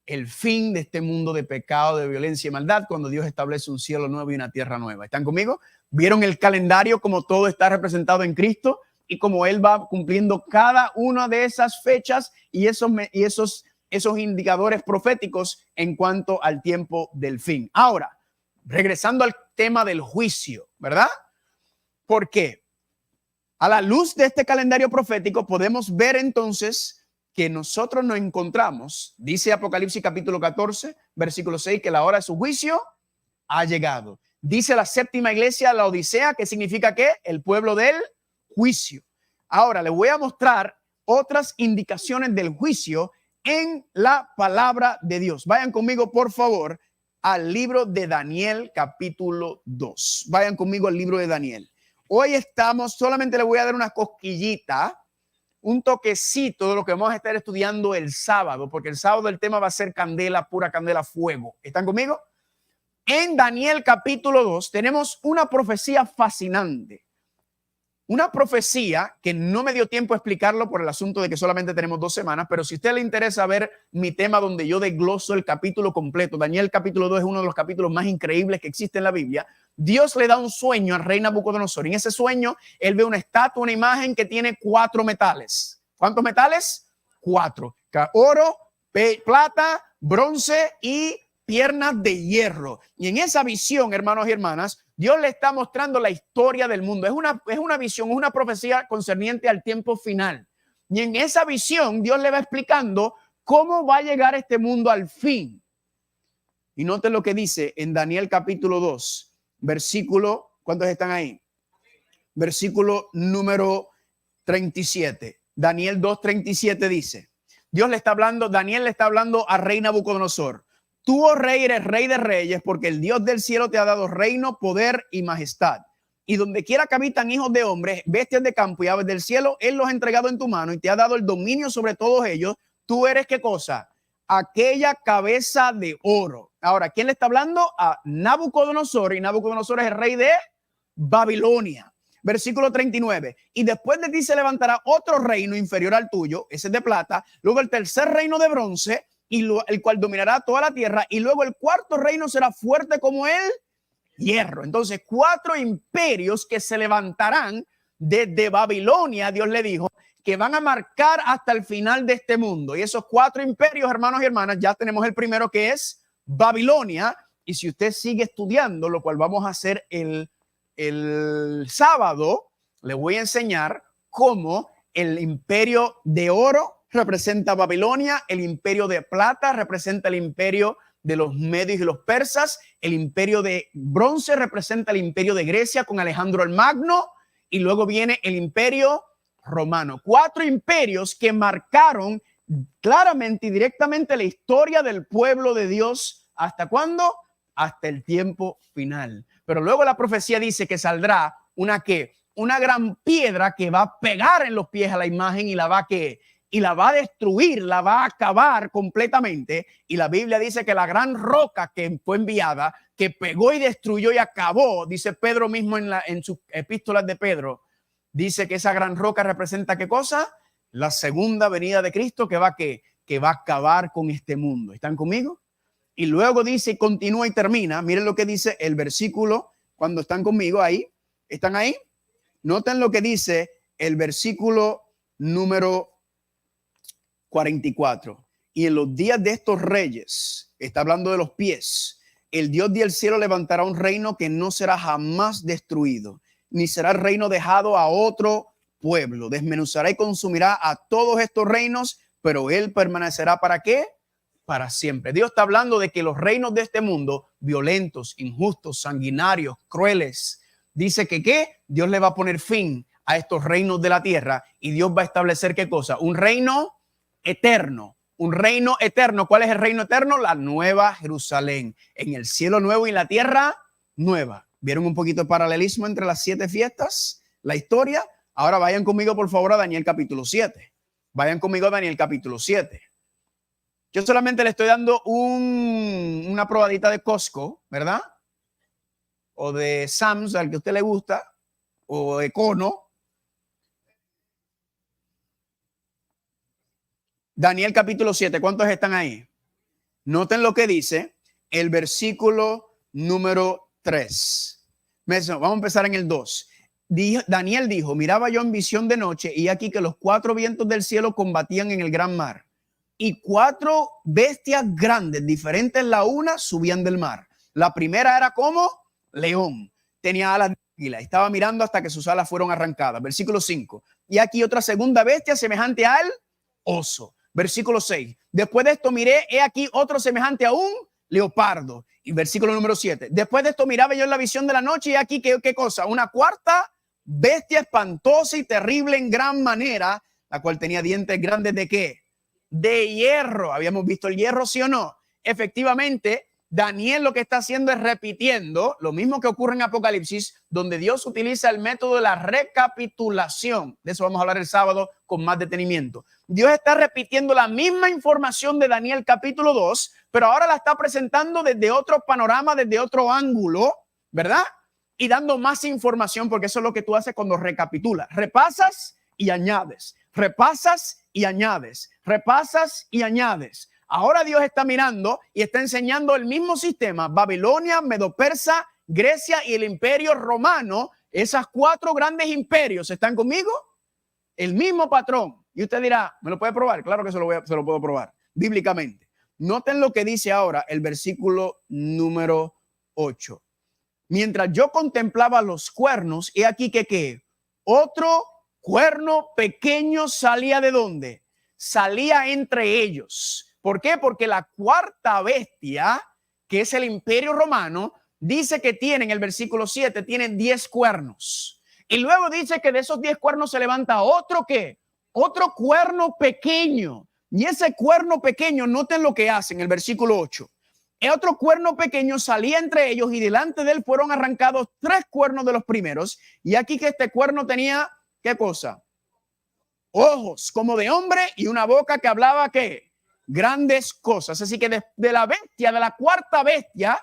Speaker 1: el fin de este mundo de pecado, de violencia y maldad, cuando Dios establece un cielo nuevo y una tierra nueva. ¿Están conmigo? ¿Vieron el calendario como todo está representado en Cristo y como Él va cumpliendo cada una de esas fechas y esos indicadores proféticos en cuanto al tiempo del fin? Ahora, regresando al tema del juicio, ¿verdad? ¿Por qué? A la luz de este calendario profético podemos ver entonces que nosotros nos encontramos, dice Apocalipsis capítulo 14, versículo 6, que la hora de su juicio ha llegado. Dice la séptima iglesia, la Odisea, que significa que el pueblo del juicio. Ahora les voy a mostrar otras indicaciones del juicio en la palabra de Dios. Vayan conmigo, por favor, al libro de Daniel capítulo 2. Vayan conmigo al libro de Daniel. Hoy solamente le voy a dar una cosquillita, un toquecito de lo que vamos a estar estudiando el sábado, porque el sábado el tema va a ser candela, pura candela, fuego. ¿Están conmigo? En Daniel capítulo 2 tenemos una profecía fascinante. Una profecía que no me dio tiempo a explicarlo por el asunto de que solamente tenemos 2 semanas, pero si a usted le interesa ver mi tema donde yo desgloso el capítulo completo, Daniel capítulo 2 es uno de los capítulos más increíbles que existe en la Biblia. Dios le da un sueño al rey Nabucodonosor. En ese sueño, él ve una estatua, una imagen que tiene 4 metales. ¿Cuántos metales? 4. Oro, plata, bronce y piernas de hierro. Y en esa visión, hermanos y hermanas, Dios le está mostrando la historia del mundo. Es una visión, es una profecía concerniente al tiempo final. Y en esa visión, Dios le va explicando cómo va a llegar este mundo al fin. Y noten lo que dice en Daniel capítulo 2, versículo, ¿cuántos están ahí? Versículo número 37. Daniel 2:37 dice, Daniel le está hablando a rey Nabucodonosor. Tú, oh rey, eres rey de reyes, porque el Dios del cielo te ha dado reino, poder y majestad. Y donde quiera que habitan hijos de hombres, bestias de campo y aves del cielo, Él los ha entregado en tu mano y te ha dado el dominio sobre todos ellos. Tú eres, ¿qué cosa? Aquella cabeza de oro. Ahora, ¿quién le está hablando? A Nabucodonosor, y Nabucodonosor es el rey de Babilonia. Versículo 39. Y después de ti se levantará otro reino inferior al tuyo, ese es de plata, luego el tercer reino de bronce, el cual dominará toda la tierra, y luego el cuarto reino será fuerte como el hierro. Entonces, 4 imperios que se levantarán desde Babilonia, Dios le dijo, que van a marcar hasta el final de este mundo. Y esos 4 imperios, hermanos y hermanas, ya tenemos el primero, que es Babilonia. Y si usted sigue estudiando, lo cual vamos a hacer el sábado, le voy a enseñar cómo el imperio de oro representa Babilonia, el imperio de plata representa el imperio de los medios y los persas, el imperio de bronce representa el imperio de Grecia con Alejandro el Magno, y luego viene el imperio romano. 4 imperios que marcaron claramente y directamente la historia del pueblo de Dios. ¿Hasta cuándo? Hasta el tiempo final. Pero luego la profecía dice que saldrá una gran piedra que va a pegar en los pies a la imagen y la va a destruir, la va a acabar completamente. Y la Biblia dice que la gran roca que fue enviada, que pegó y destruyó y acabó, dice Pedro mismo en sus epístolas de Pedro, dice que esa gran roca representa ¿qué cosa? La segunda venida de Cristo que va a acabar con este mundo. ¿Están conmigo? Y luego dice, continúa y termina. Miren lo que dice el versículo cuando están conmigo ahí. ¿Están ahí? Noten lo que dice el versículo número 44. Y en los días de estos reyes, está hablando de los pies, el Dios del cielo levantará un reino que no será jamás destruido, ni será el reino dejado a otro pueblo. Desmenuzará y consumirá a todos estos reinos, pero él permanecerá ¿para qué? Para siempre. Dios está hablando de que los reinos de este mundo, violentos, injustos, sanguinarios, crueles, dice que ¿qué? Dios le va a poner fin a estos reinos de la tierra y Dios va a establecer ¿qué cosa? Un reino eterno. Un reino eterno. ¿Cuál es el reino eterno? La nueva Jerusalén. En el cielo nuevo y la tierra nueva. ¿Vieron un poquito de paralelismo entre las 7 fiestas? La historia. Ahora vayan conmigo, por favor, a Daniel capítulo 7. Vayan conmigo a Daniel capítulo 7. Yo solamente le estoy dando una probadita de Costco, ¿verdad? O de Sam's, al que a usted le gusta, o Econo. Daniel capítulo 7, ¿cuántos están ahí? Noten lo que dice el versículo número 3. Vamos a empezar en el 2. Daniel dijo, miraba yo en visión de noche y aquí que los 4 vientos del cielo combatían en el gran mar y 4 bestias grandes, diferentes la una, subían del mar. La primera era como león, tenía alas de águila, estaba mirando hasta que sus alas fueron arrancadas. Versículo 5. Y aquí otra segunda bestia semejante al oso. Versículo 6. Después de esto miré, he aquí otro semejante a un leopardo. Y versículo número 7. Después de esto miraba yo en la visión de la noche y aquí ¿qué cosa? Una cuarta bestia espantosa y terrible en gran manera, la cual tenía dientes grandes ¿de qué? De hierro. ¿Habíamos visto el hierro, sí o no? Efectivamente, Daniel lo que está haciendo es repitiendo lo mismo que ocurre en Apocalipsis, donde Dios utiliza el método de la recapitulación. De eso vamos a hablar el sábado con más detenimiento. Dios está repitiendo la misma información de Daniel capítulo 2, pero ahora la está presentando desde otro panorama, desde otro ángulo, ¿verdad? Y dando más información, porque eso es lo que tú haces cuando recapitulas. Repasas y añades, repasas y añades, repasas y añades. Ahora Dios está mirando y está enseñando el mismo sistema. Babilonia, Medo-Persa, Grecia y el Imperio Romano. Esas 4 grandes imperios. ¿Están conmigo? El mismo patrón. Y usted dirá, ¿me lo puede probar? Claro que se lo puedo probar bíblicamente. Noten lo que dice ahora el versículo número 8. Mientras yo contemplaba los cuernos, he aquí que ¿qué? Otro cuerno pequeño salía ¿de dónde? Salía entre ellos. ¿Por qué? Porque la cuarta bestia, que es el Imperio Romano, dice que tiene, en el versículo 7, tiene 10 cuernos. Y luego dice que de esos 10 cuernos se levanta otro ¿qué? Otro cuerno pequeño. Y ese cuerno pequeño, noten lo que hace en el versículo 8. El otro cuerno pequeño salía entre ellos y delante de él fueron arrancados 3 cuernos de los primeros. Y aquí que este cuerno tenía, ¿qué cosa? Ojos como de hombre y una boca que hablaba ¿qué? Grandes cosas. Así que de la bestia, de la cuarta bestia,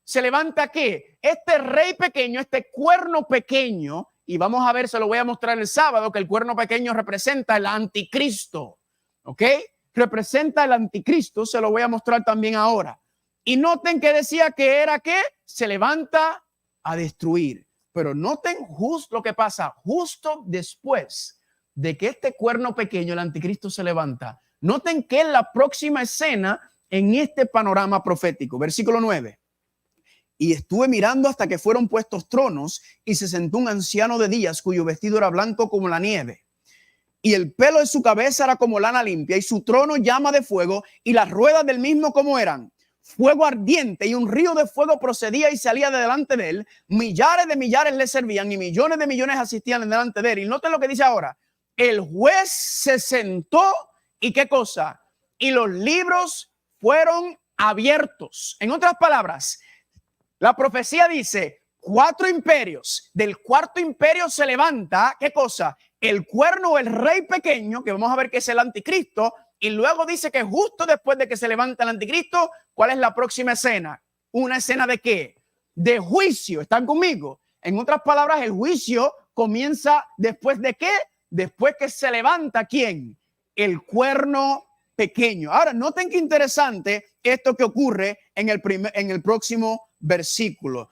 Speaker 1: se levanta ¿qué? Este rey pequeño, este cuerno pequeño, y vamos a ver, se lo voy a mostrar el sábado, que el cuerno pequeño representa el anticristo, ¿ok? Representa el anticristo, se lo voy a mostrar también ahora. Y noten que decía que era ¿qué? Se levanta a destruir. Pero noten justo lo que pasa justo después de que este cuerno pequeño, el anticristo, se levanta. Noten que es la próxima escena en este panorama profético. Versículo 9. Y estuve mirando hasta que fueron puestos tronos y se sentó un anciano de días cuyo vestido era blanco como la nieve. Y el pelo de su cabeza era como lana limpia y su trono llama de fuego y las ruedas del mismo como eran. Fuego ardiente y un río de fuego procedía y salía de delante de él. Millares de millares le servían y millones de millones asistían delante de él. Y noten lo que dice ahora. El juez se sentó. ¿Y qué cosa? Y los libros fueron abiertos. En otras palabras, la profecía dice 4 imperios. Del cuarto imperio se levanta, ¿qué cosa? El cuerno, el rey pequeño, que vamos a ver que es el anticristo. Y luego dice que justo después de que se levanta el anticristo, ¿cuál es la próxima escena? ¿Una escena de qué? De juicio. ¿Están conmigo? En otras palabras, el juicio comienza después de qué? Después que se levanta, ¿quién? El cuerno pequeño. Ahora, noten qué interesante esto que ocurre en el próximo versículo.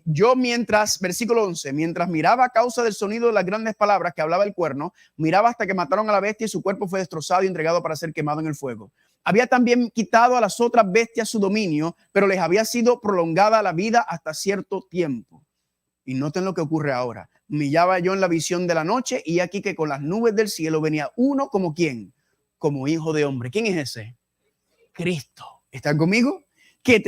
Speaker 1: Yo mientras, versículo 11, mientras miraba a causa del sonido de las grandes palabras que hablaba el cuerno, miraba hasta que mataron a la bestia y su cuerpo fue destrozado y entregado para ser quemado en el fuego. Había también quitado a las otras bestias su dominio, pero les había sido prolongada la vida hasta cierto tiempo. Y noten lo que ocurre ahora. Miraba yo en la visión de la noche y aquí que con las nubes del cielo venía uno como ¿quién? Como hijo de hombre. ¿Quién es ese? Cristo. ¿Están conmigo? Que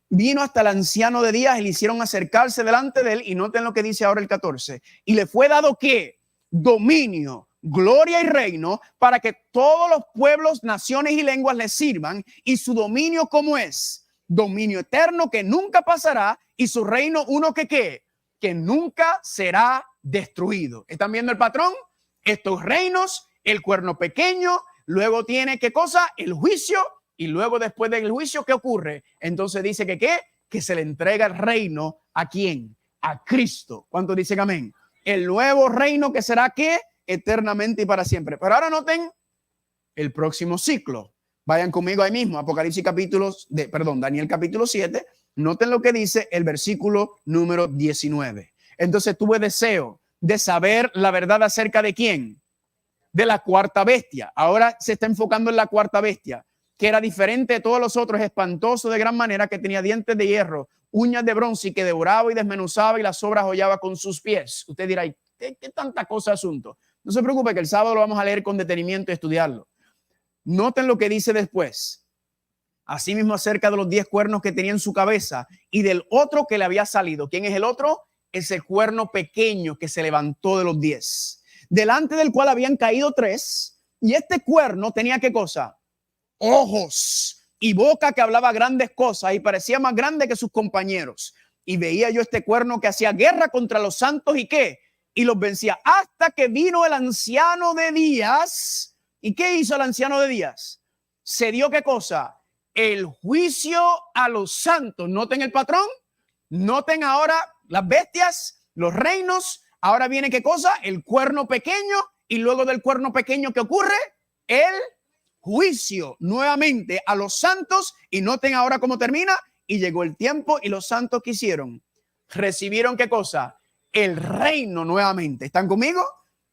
Speaker 1: vino hasta el anciano de días y le hicieron acercarse delante de él. Y noten lo que dice ahora el 14. Y le fue dado ¿qué? Dominio, gloria y reino para que todos los pueblos, naciones y lenguas le sirvan. Y su dominio, ¿cómo es? Dominio eterno que nunca pasará, y su reino uno que nunca será destruido. ¿Están viendo el patrón? Estos reinos, el cuerno pequeño, luego tiene ¿qué cosa? El juicio, y luego después del juicio, ¿qué ocurre? Entonces dice que se le entrega el reino ¿a quién? A Cristo. ¿Cuántos dicen amén? El nuevo reino que será ¿qué? Eternamente y para siempre. Pero ahora noten el próximo ciclo. Vayan conmigo ahí mismo, Daniel capítulo 7. Noten lo que dice el versículo número 19. Entonces tuve deseo de saber la verdad acerca de quién, de la cuarta bestia. Ahora se está enfocando en la cuarta bestia, que era diferente de todos los otros, espantoso de gran manera, que tenía dientes de hierro, uñas de bronce y que devoraba y desmenuzaba y las obras hollaba con sus pies. Usted dirá, ¿qué tanta cosa asunto? No se preocupe que el sábado lo vamos a leer con detenimiento y estudiarlo. Noten lo que dice después. Asimismo acerca de los 10 cuernos que tenía en su cabeza y del otro que le había salido. ¿Quién es el otro? Es el cuerno pequeño que se levantó de los 10, delante del cual habían caído 3. Y este cuerno tenía ¿qué cosa? Ojos y boca que hablaba grandes cosas y parecía más grande que sus compañeros. Y veía yo este cuerno que hacía guerra contra los santos y ¿qué? Y los vencía hasta que vino el anciano de días. ¿Y qué hizo el anciano de días? Se dio ¿qué cosa? El juicio a los santos. Noten el patrón. Noten ahora las bestias, los reinos. Ahora viene ¿qué cosa? El cuerno pequeño. Y luego del cuerno pequeño, ¿qué ocurre? El juicio nuevamente a los santos. Y noten ahora cómo termina. Y llegó el tiempo y los santos ¿qué hicieron? Recibieron ¿qué cosa? El reino nuevamente. ¿Están conmigo?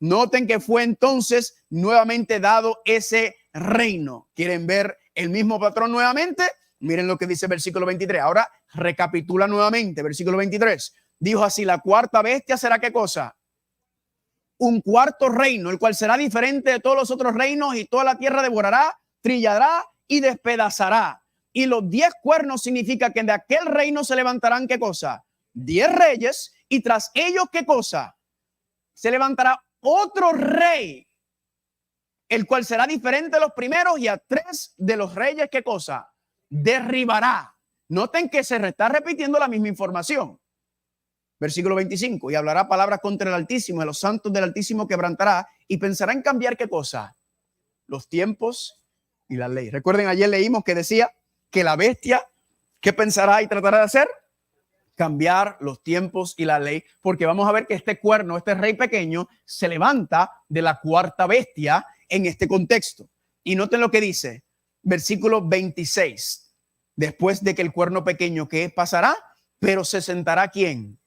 Speaker 1: Noten que fue entonces nuevamente dado ese reino. ¿Quieren ver el mismo patrón nuevamente? Miren lo que dice el versículo 23. Ahora recapitula nuevamente. Versículo 23. Dijo así: la cuarta bestia será ¿qué cosa? Un cuarto reino, el cual será diferente de todos los otros reinos, y toda la tierra devorará, trillará y despedazará. Y los 10 cuernos significa que de aquel reino se levantarán ¿qué cosa? 10 reyes, y tras ellos ¿qué cosa? Se levantará otro rey, el cual será diferente de los primeros, y a 3 de los reyes ¿qué cosa? Derribará. Noten que se está repitiendo la misma información. Versículo 25. Y hablará palabras contra el Altísimo, de los santos del Altísimo quebrantará, y pensará en cambiar ¿qué cosa? Los tiempos y la ley. Recuerden, ayer leímos que decía que la bestia, ¿qué pensará y tratará de hacer? Cambiar los tiempos y la ley, porque vamos a ver que este cuerno, este rey pequeño, se levanta de la cuarta bestia en este contexto. Y noten lo que dice, versículo 26. Después de que el cuerno pequeño, ¿qué pasará? Pero se sentará ¿quién?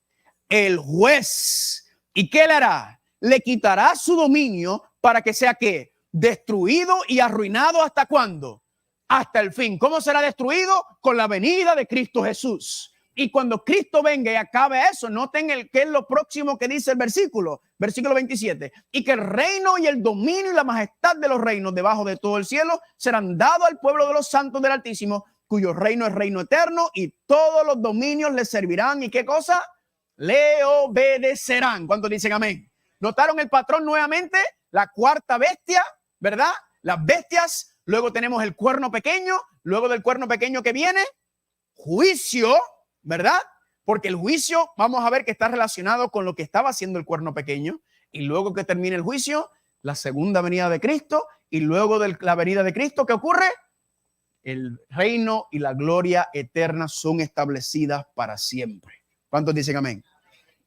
Speaker 1: El juez. ¿Y qué le hará? Le quitará su dominio para que sea ¿qué? Destruido y arruinado. ¿Hasta cuándo? Hasta el fin. ¿Cómo será destruido? Con la venida de Cristo Jesús. Y cuando Cristo venga y acabe eso, noten qué es lo próximo que dice el versículo 27. Y que el reino y el dominio y la majestad de los reinos debajo de todo el cielo serán dados al pueblo de los santos del Altísimo, cuyo reino es reino eterno, y todos los dominios le servirán. ¿Y qué cosa? Le obedecerán. ¿Cuántos dicen amén? ¿Notaron el patrón nuevamente? La cuarta bestia, ¿verdad? Las bestias. Luego tenemos el cuerno pequeño. Luego del cuerno pequeño que viene, juicio, ¿verdad? Porque el juicio, vamos a ver que está relacionado con lo que estaba haciendo el cuerno pequeño. Y luego que termine el juicio, la segunda venida de Cristo. Y luego de la venida de Cristo, ¿qué ocurre? El reino y la gloria eterna son establecidas para siempre. ¿Cuántos dicen amén?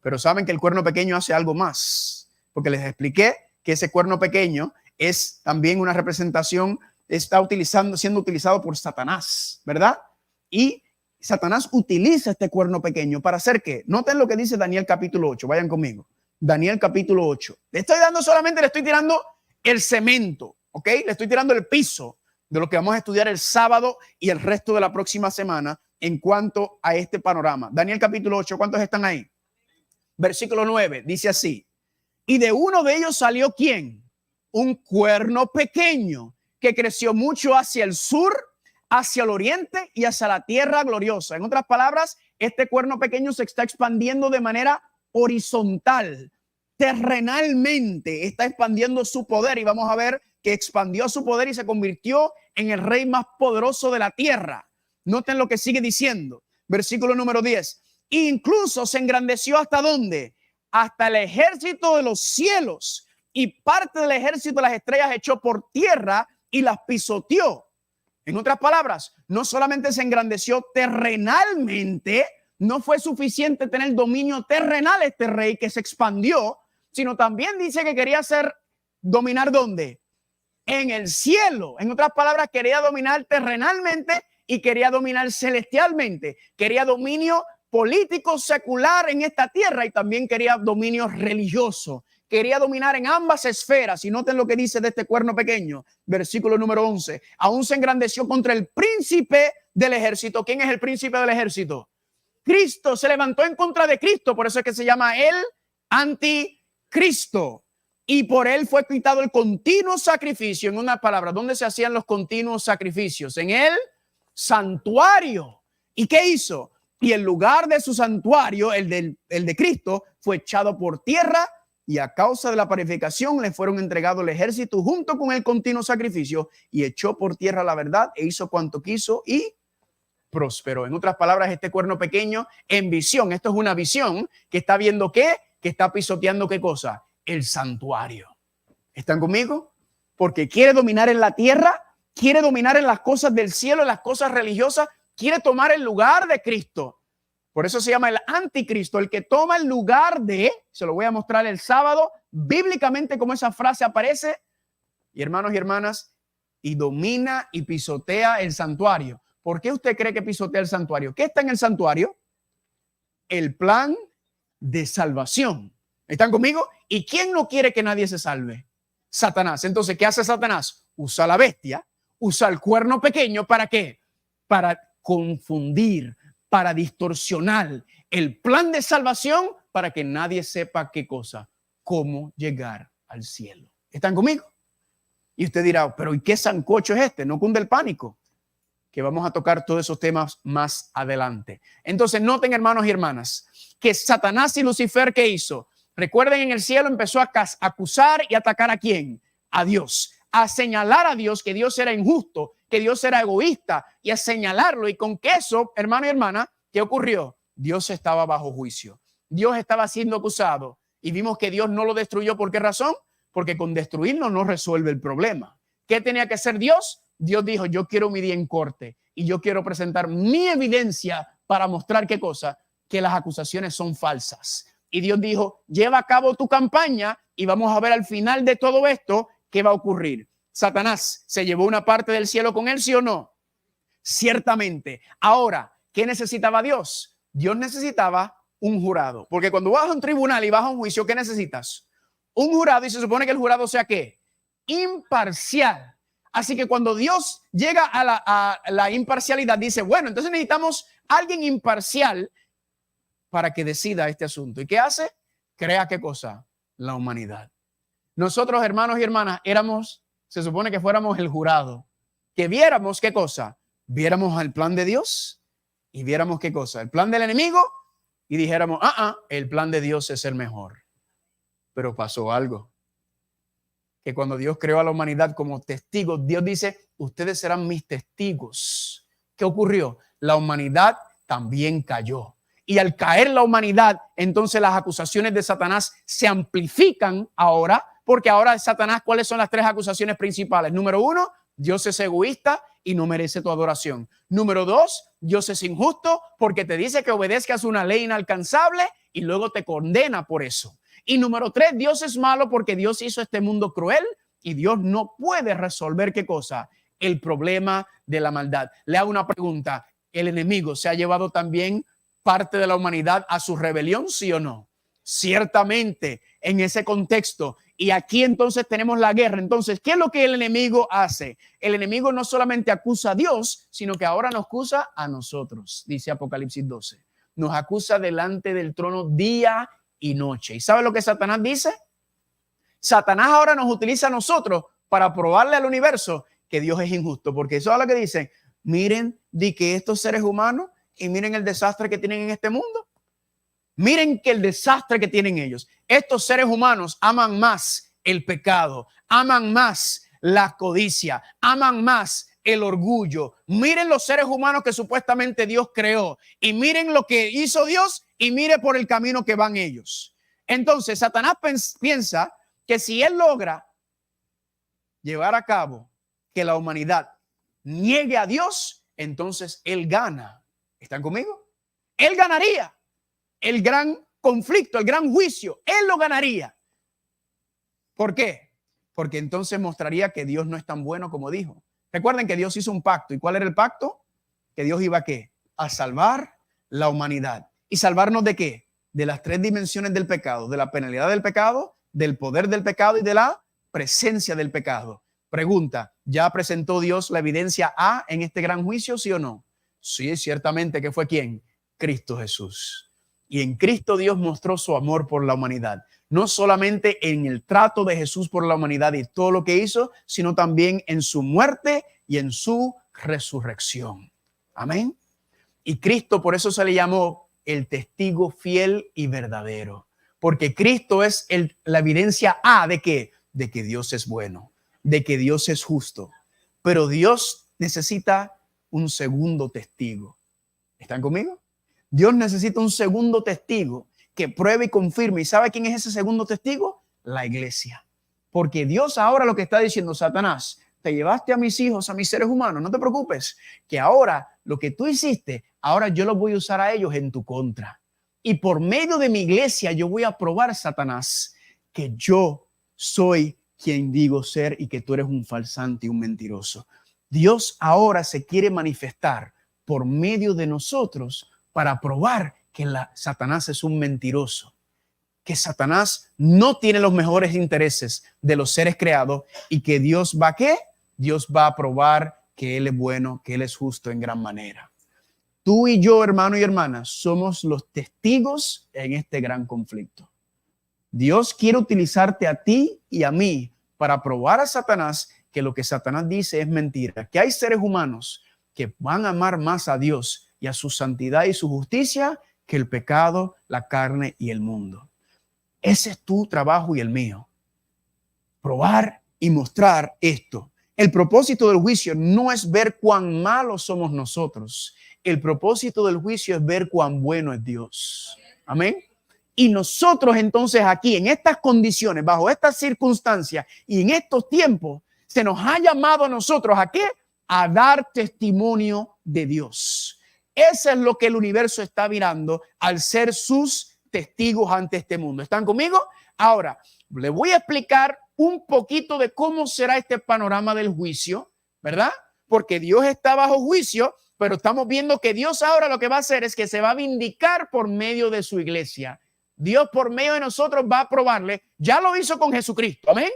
Speaker 1: Pero saben que el cuerno pequeño hace algo más, porque les expliqué que ese cuerno pequeño es también una representación, está siendo utilizado por Satanás, ¿verdad? Y Satanás utiliza este cuerno pequeño para hacer ¿qué? Noten lo que dice Daniel capítulo 8. Vayan conmigo. Daniel capítulo 8. Le estoy tirando el cemento, ¿ok? Le estoy tirando el piso de lo que vamos a estudiar el sábado y el resto de la próxima semana en cuanto a este panorama. Daniel capítulo 8, ¿cuántos están ahí? Versículo 9, dice así. Y de uno de ellos salió ¿quién? Un cuerno pequeño que creció mucho hacia el sur, hacia el oriente y hacia la tierra gloriosa. En otras palabras, este cuerno pequeño se está expandiendo de manera horizontal, terrenalmente, está expandiendo su poder y vamos a ver que expandió su poder y se convirtió en el rey más poderoso de la tierra. Noten lo que sigue diciendo, versículo número 10. Incluso se engrandeció ¿hasta dónde? Hasta el ejército de los cielos, y parte del ejército de las estrellas echó por tierra y las pisoteó. En otras palabras, no solamente se engrandeció terrenalmente, no fue suficiente tener dominio terrenal este rey que se expandió, sino también dice que quería dominar ¿dónde? En el cielo. En otras palabras, quería dominar terrenalmente y quería dominar celestialmente. Quería dominio político secular en esta tierra y también quería dominio religioso. Quería dominar en ambas esferas. Y noten lo que dice de este cuerno pequeño. Versículo número 11. Aún se engrandeció contra el príncipe del ejército. ¿Quién es el príncipe del ejército? Cristo. Se levantó en contra de Cristo. Por eso es que se llama el anticristo. Y por él fue quitado el continuo sacrificio. En una palabra, ¿dónde se hacían los continuos sacrificios? En el santuario. ¿Y qué hizo? Y el lugar de su santuario, el de Cristo, fue echado por tierra, y a causa de la purificación le fueron entregados el ejército junto con el continuo sacrificio, y echó por tierra la verdad e hizo cuanto quiso y prosperó. En otras palabras, este cuerno pequeño en visión, esto es una visión que está viendo ¿qué? Que está pisoteando ¿qué cosa? El santuario. ¿Están conmigo? Porque quiere dominar en la tierra, quiere dominar en las cosas del cielo, en las cosas religiosas, quiere tomar el lugar de Cristo. Por eso se llama el anticristo, el que toma el lugar de, se lo voy a mostrar el sábado, bíblicamente como esa frase aparece, y hermanos y hermanas, y domina y pisotea el santuario. ¿Por qué usted cree que pisotea el santuario? ¿Qué está en el santuario? El plan de salvación. ¿Están conmigo? ¿Y quién no quiere que nadie se salve? Satanás. Entonces, ¿qué hace Satanás? Usa la bestia, usa el cuerno pequeño, ¿para qué? Para confundir, para distorsionar el plan de salvación para que nadie sepa qué cosa, cómo llegar al cielo. ¿Están conmigo? Y usted dirá, pero ¿y qué sancocho es este? No cunde el pánico, que vamos a tocar todos esos temas más adelante. Entonces, noten, hermanos y hermanas, que Satanás y Lucifer, ¿qué hizo? Recuerden, en el cielo empezó a acusar y atacar ¿a quién? A Dios. A señalar a Dios que Dios era injusto, que Dios era egoísta, y a señalarlo. Y con que eso, hermano y hermana, ¿qué ocurrió? Dios estaba bajo juicio. Dios estaba siendo acusado. Y vimos que Dios no lo destruyó. ¿Por qué razón? Porque con destruirlo no resuelve el problema. ¿Qué tenía que hacer Dios? Dios dijo, yo quiero mi día en corte y yo quiero presentar mi evidencia para mostrar ¿qué cosa? Que las acusaciones son falsas. Y Dios dijo, lleva a cabo tu campaña y vamos a ver al final de todo esto qué va a ocurrir. Satanás se llevó una parte del cielo con él, ¿sí o no? Ciertamente. Ahora, ¿qué necesitaba Dios? Dios necesitaba un jurado. Porque cuando vas a un tribunal y vas a un juicio, ¿qué necesitas? Un jurado, y se supone que el jurado sea ¿qué? Imparcial. Así que cuando Dios llega a la imparcialidad, dice, bueno, entonces necesitamos alguien imparcial para que decida este asunto. ¿Y qué hace? Crea ¿qué cosa? La humanidad. Nosotros, hermanos y hermanas, se supone que fuéramos el jurado, que viéramos ¿qué cosa? Viéramos el plan de Dios y viéramos ¿qué cosa? El plan del enemigo y dijéramos, el plan de Dios es el mejor. Pero pasó algo. Que cuando Dios creó a la humanidad como testigos, Dios dice, ustedes serán mis testigos. ¿Qué ocurrió? La humanidad también cayó. Y al caer la humanidad, entonces las acusaciones de Satanás se amplifican ahora, porque ahora Satanás, ¿cuáles son las tres acusaciones principales? Número 1, Dios es egoísta y no merece tu adoración. Número 2, Dios es injusto porque te dice que obedezcas una ley inalcanzable y luego te condena por eso. Y número 3, Dios es malo porque Dios hizo este mundo cruel y Dios no puede resolver ¿qué cosa? El problema de la maldad. Le hago una pregunta. ¿El enemigo se ha llevado también parte de la humanidad a su rebelión, sí o no? Ciertamente, en ese contexto. Y aquí entonces tenemos la guerra. Entonces, ¿qué es lo que el enemigo hace? El enemigo no solamente acusa a Dios, sino que ahora nos acusa a nosotros, dice Apocalipsis 12. Nos acusa delante del trono día y noche. ¿Y sabe lo que Satanás dice? Satanás ahora nos utiliza a nosotros para probarle al universo que Dios es injusto, porque eso es lo que dicen. Miren, di que estos seres humanos, y miren el desastre que tienen en este mundo. Miren que el desastre que tienen ellos. Estos seres humanos aman más el pecado, aman más la codicia, aman más el orgullo. Miren los seres humanos que supuestamente Dios creó y miren lo que hizo Dios y mire por el camino que van ellos. Entonces, Satanás piensa que si él logra llevar a cabo que la humanidad niegue a Dios, entonces él gana. ¿Están conmigo? Él ganaría el gran conflicto, el gran juicio. Él lo ganaría. ¿Por qué? Porque entonces mostraría que Dios no es tan bueno como dijo. Recuerden que Dios hizo un pacto. ¿Y cuál era el pacto? Que Dios iba a ¿qué? A salvar la humanidad. ¿Y salvarnos de qué? De las tres dimensiones del pecado, de la penalidad del pecado, del poder del pecado y de la presencia del pecado. Pregunta, ¿ya presentó Dios la evidencia A en este gran juicio, sí o no? Sí, ciertamente. ¿Que fue quién? Cristo Jesús. Y en Cristo Dios mostró su amor por la humanidad. No solamente en el trato de Jesús por la humanidad y todo lo que hizo, sino también en su muerte y en su resurrección. Amén. Y Cristo por eso se le llamó el testigo fiel y verdadero. Porque Cristo es la evidencia A de que Dios es bueno, de que Dios es justo. Pero Dios necesita un segundo testigo. ¿Están conmigo? Dios necesita un segundo testigo que pruebe y confirme. ¿Y sabe quién es ese segundo testigo? La iglesia. Porque Dios ahora lo que está diciendo, Satanás, te llevaste a mis hijos, a mis seres humanos, no te preocupes, que ahora lo que tú hiciste, ahora yo lo voy a usar a ellos en tu contra. Y por medio de mi iglesia yo voy a probar, Satanás, que yo soy quien digo ser y que tú eres un falsante y un mentiroso. Dios ahora se quiere manifestar por medio de nosotros para probar que Satanás es un mentiroso, que Satanás no tiene los mejores intereses de los seres creados y que Dios va a ¿qué? Dios va a probar que Él es bueno, que Él es justo en gran manera. Tú y yo, hermano y hermana, somos los testigos en este gran conflicto. Dios quiere utilizarte a ti y a mí para probar a Satanás que lo que Satanás dice es mentira, que hay seres humanos que van a amar más a Dios y a su santidad y su justicia que el pecado, la carne y el mundo. Ese es tu trabajo y el mío. Probar y mostrar esto. El propósito del juicio no es ver cuán malos somos nosotros. El propósito del juicio es ver cuán bueno es Dios. Amén. Y nosotros entonces aquí, en estas condiciones, bajo estas circunstancias y en estos tiempos, se nos ha llamado a nosotros ¿a qué? A dar testimonio de Dios. Eso es lo que el universo está mirando al ser sus testigos ante este mundo. ¿Están conmigo? Ahora, le voy a explicar un poquito de cómo será este panorama del juicio, ¿verdad? Porque Dios está bajo juicio, pero estamos viendo que Dios ahora lo que va a hacer es que se va a vindicar por medio de su iglesia. Dios por medio de nosotros va a probarle. Ya lo hizo con Jesucristo. Amén.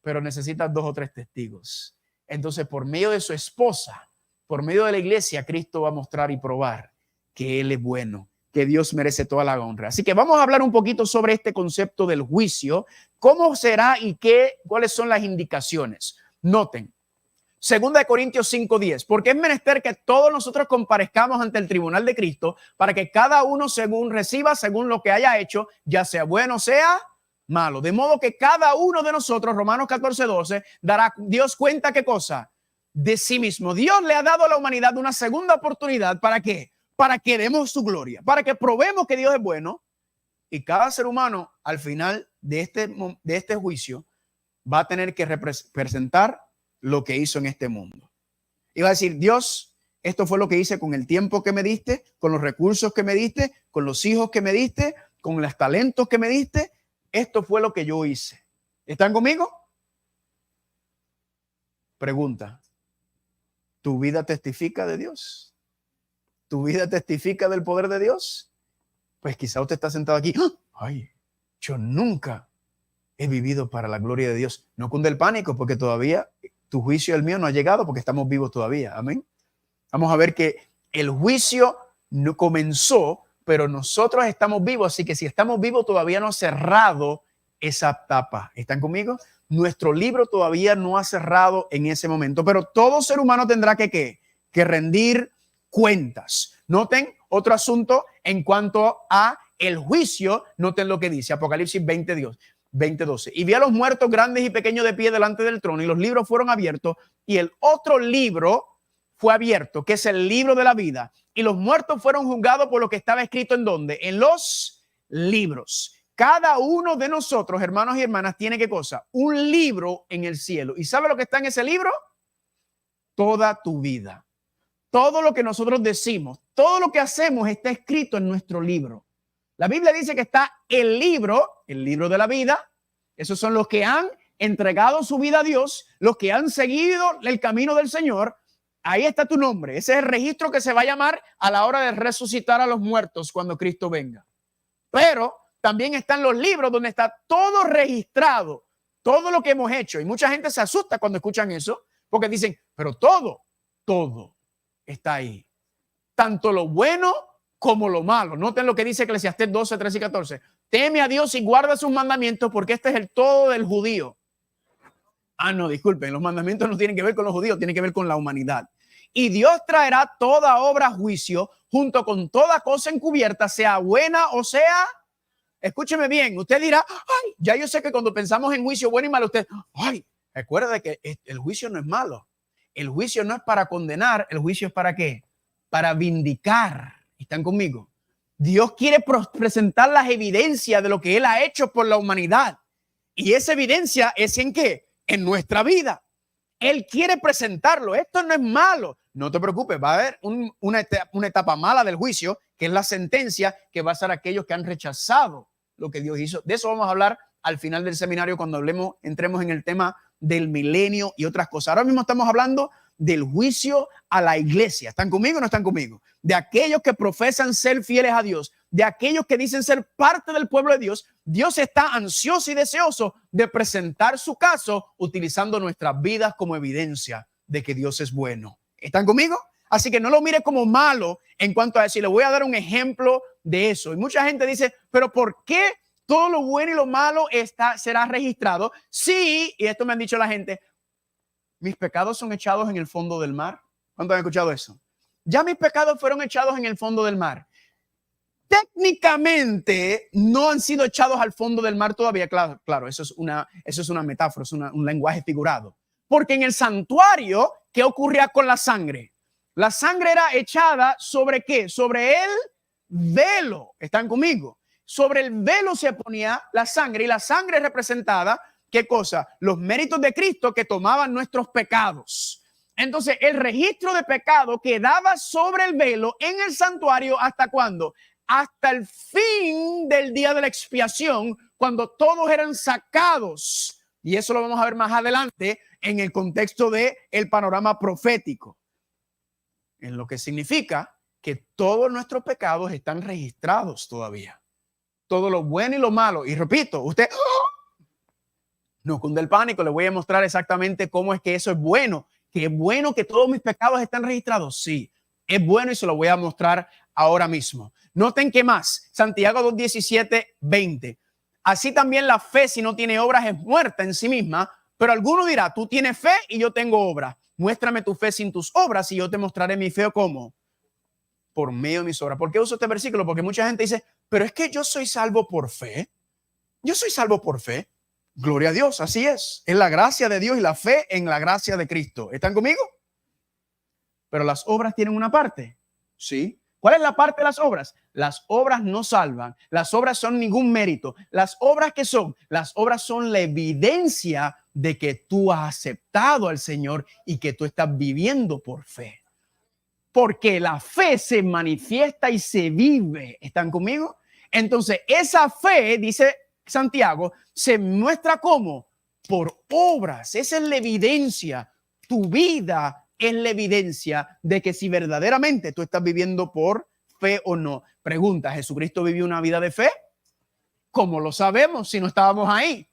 Speaker 1: Pero necesitas 2 o 3 testigos. Entonces, por medio de su esposa, por medio de la iglesia, Cristo va a mostrar y probar que Él es bueno, que Dios merece toda la honra. Así que vamos a hablar un poquito sobre este concepto del juicio, cómo será y cuáles son las indicaciones. Noten, 2 Corintios 5:10, porque es menester que todos nosotros comparezcamos ante el tribunal de Cristo para que cada uno reciba según lo que haya hecho, ya sea bueno, sea malo. De modo que cada uno de nosotros, Romanos 14:12, dará Dios cuenta ¿qué cosa? De sí mismo. Dios le ha dado a la humanidad una segunda oportunidad. ¿Para qué? Para que demos su gloria, para que probemos que Dios es bueno. Y cada ser humano al final de este juicio va a tener que representar lo que hizo en este mundo. Y va a decir, Dios, esto fue lo que hice con el tiempo que me diste, con los recursos que me diste, con los hijos que me diste, con los talentos que me diste. Esto fue lo que yo hice. ¿Están conmigo? Pregunta. ¿Tu vida testifica de Dios? ¿Tu vida testifica del poder de Dios? Pues quizá usted está sentado aquí. ¡Ay! yo nunca he vivido para la gloria de Dios. No cunde el pánico, porque todavía tu juicio y el mío no ha llegado, porque estamos vivos todavía. Amén. Vamos a ver que el juicio no comenzó, pero nosotros estamos vivos. Así que si estamos vivos, todavía no ha cerrado esa etapa. ¿Están conmigo? Nuestro libro todavía no ha cerrado en ese momento, pero todo ser humano tendrá que rendir cuentas. Noten otro asunto en cuanto a el juicio. Noten lo que dice Apocalipsis 20:12. Y vi a los muertos grandes y pequeños de pie delante del trono, y los libros fueron abiertos, y el otro libro fue abierto, que es el libro de la vida, y los muertos fueron juzgados por lo que estaba escrito en ¿dónde? En los libros. Cada uno de nosotros, hermanos y hermanas, tiene ¿qué cosa? Un libro en el cielo. ¿Y sabe lo que está en ese libro? Toda tu vida. Todo lo que nosotros decimos, todo lo que hacemos está escrito en nuestro libro. La Biblia dice que está el libro de la vida. Esos son los que han entregado su vida a Dios, los que han seguido el camino del Señor. Ahí está tu nombre. Ese es el registro que se va a llamar a la hora de resucitar a los muertos cuando Cristo venga. Pero también están los libros donde está todo registrado, todo lo que hemos hecho. Y mucha gente se asusta cuando escuchan eso, porque dicen, pero todo está ahí. Tanto lo bueno como lo malo. Noten lo que dice Eclesiastés 12:13-14. Teme a Dios y guarda sus mandamientos, porque este es el todo del judío. No, disculpen, los mandamientos no tienen que ver con los judíos, tienen que ver con la humanidad. Y Dios traerá toda obra a juicio, junto con toda cosa encubierta, sea buena o sea... Escúcheme bien, usted dirá, ay, ya yo sé que cuando pensamos en juicio bueno y malo, usted, ay, recuerda que el juicio no es malo. El juicio no es para condenar, el juicio es para ¿qué? Para vindicar. ¿Están conmigo? Dios quiere presentar las evidencias de lo que Él ha hecho por la humanidad. Y esa evidencia es ¿en qué? En nuestra vida. Él quiere presentarlo. Esto no es malo. No te preocupes, va a haber una etapa mala del juicio, que es la sentencia que va a ser aquellos que han rechazado lo que Dios hizo. De eso vamos a hablar al final del seminario cuando entremos en el tema del milenio y otras cosas. Ahora mismo estamos hablando del juicio a la iglesia. ¿Están conmigo o no están conmigo? De aquellos que profesan ser fieles a Dios, de aquellos que dicen ser parte del pueblo de Dios. Dios está ansioso y deseoso de presentar su caso utilizando nuestras vidas como evidencia de que Dios es bueno. ¿Están conmigo? Así que no lo mire como malo en cuanto a eso. Y le voy a dar un ejemplo de eso. Y mucha gente dice, pero ¿por qué todo lo bueno y lo malo será registrado? Sí, y esto me han dicho la gente, mis pecados son echados en el fondo del mar. ¿Cuántos han escuchado eso? Ya mis pecados fueron echados en el fondo del mar. Técnicamente no han sido echados al fondo del mar todavía. Claro, eso es una metáfora, es un lenguaje figurado. Porque en el santuario, ¿qué ocurría con la sangre? La sangre era echada ¿sobre qué? Sobre el velo. ¿Están conmigo? Sobre el velo se ponía la sangre, y la sangre representada, ¿qué cosa? Los méritos de Cristo que tomaban nuestros pecados. Entonces, el registro de pecado quedaba sobre el velo en el santuario, ¿hasta cuándo? Hasta el fin del día de la expiación, cuando todos eran sacados. Y eso lo vamos a ver más adelante en el contexto del panorama profético. En lo que significa que todos nuestros pecados están registrados todavía. Todo lo bueno y lo malo. Y repito, usted no cunde el pánico. Le voy a mostrar exactamente cómo es que eso es bueno. Que es bueno que todos mis pecados están registrados. Sí, es bueno y se lo voy a mostrar ahora mismo. Noten que más. Santiago 2:17-20. Así también la fe, si no tiene obras, es muerta en sí misma. Pero alguno dirá, tú tienes fe y yo tengo obras. Muéstrame tu fe sin tus obras y yo te mostraré mi fe. ¿Cómo? Por medio de mis obras. ¿Por qué uso este versículo? Porque mucha gente dice, pero es que yo soy salvo por fe. Yo soy salvo por fe. Gloria a Dios, así es. Es la gracia de Dios y la fe en la gracia de Cristo. ¿Están conmigo? Pero las obras tienen una parte. ¿Sí? ¿Cuál es la parte de las obras? Las obras no salvan. Las obras son ningún mérito. Las obras ¿qué son? Las obras son la evidencia de que tú has aceptado al Señor y que tú estás viviendo por fe. Porque la fe se manifiesta y se vive. ¿Están conmigo? Entonces, esa fe, dice Santiago, se muestra ¿cómo? Por obras. Esa es la evidencia. Tu vida es la evidencia de que si verdaderamente tú estás viviendo por fe o no. Pregunta, ¿Jesucristo vivió una vida de fe? ¿Cómo lo sabemos si no estábamos ahí?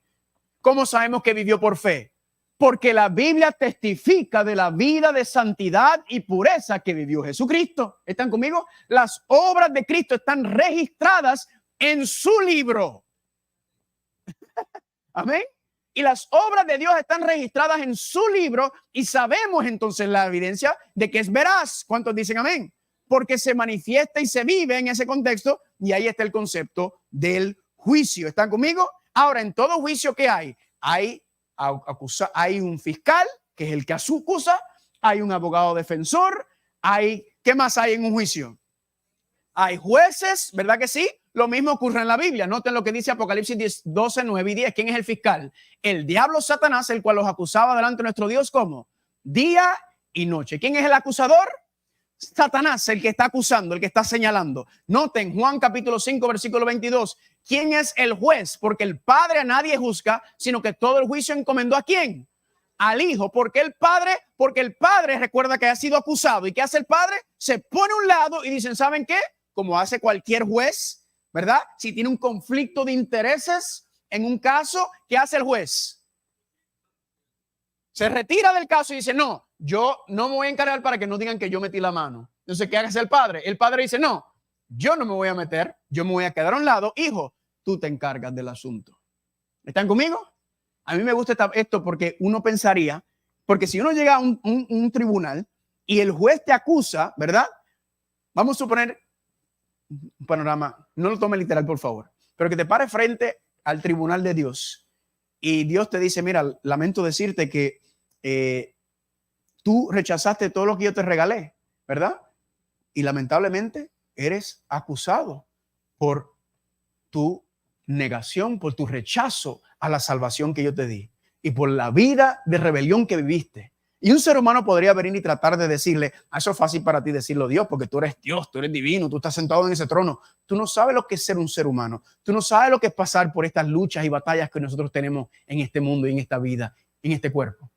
Speaker 1: ¿Cómo sabemos que vivió por fe? Porque la Biblia testifica de la vida de santidad y pureza que vivió Jesucristo. ¿Están conmigo? Las obras de Cristo están registradas en su libro. Amén. Y las obras de Dios están registradas en su libro y sabemos entonces la evidencia de que es veraz. ¿Cuántos dicen amén? Porque se manifiesta y se vive en ese contexto y ahí está el concepto del juicio. ¿Están conmigo? Ahora, en todo juicio que hay un fiscal, que es el que acusa, hay un abogado defensor, ¿qué más hay en un juicio? Hay jueces, ¿verdad que sí? Lo mismo ocurre en la Biblia. Noten lo que dice Apocalipsis 12, 9 y 10. ¿Quién es el fiscal? El diablo Satanás, el cual los acusaba delante de nuestro Dios como día y noche. ¿Quién es el acusador? Satanás, el que está acusando, el que está señalando. Noten Juan capítulo 5, versículo 22. ¿Quién es el juez? Porque el Padre a nadie juzga, sino que todo el juicio encomendó ¿a quién? Al Hijo. Porque el Padre recuerda que ha sido acusado. ¿Y qué hace el Padre? Se pone a un lado y dicen, ¿saben qué? Como hace cualquier juez, ¿verdad? Si tiene un conflicto de intereses en un caso, ¿qué hace el juez? Se retira del caso y dice, no, yo no me voy a encargar para que no digan que yo metí la mano. Entonces, ¿qué hace el padre? El padre dice, no, yo no me voy a meter, yo me voy a quedar a un lado. Hijo, tú te encargas del asunto. ¿Están conmigo? A mí me gusta esto porque uno pensaría, porque si uno llega a un tribunal y el juez te acusa, ¿verdad? Vamos a suponer un panorama, no lo tome literal, por favor, pero que te pare frente al tribunal de Dios y Dios te dice, mira, lamento decirte que tú rechazaste todo lo que yo te regalé, ¿verdad? Y lamentablemente eres acusado por tu negación, por tu rechazo a la salvación que yo te di y por la vida de rebelión que viviste. Y un ser humano podría venir y tratar de decirle, eso es fácil para ti decirlo, Dios, porque tú eres Dios, tú eres divino, tú estás sentado en ese trono. Tú no sabes lo que es ser un ser humano. Tú no sabes lo que es pasar por estas luchas y batallas que nosotros tenemos en este mundo y en esta vida, en este cuerpo.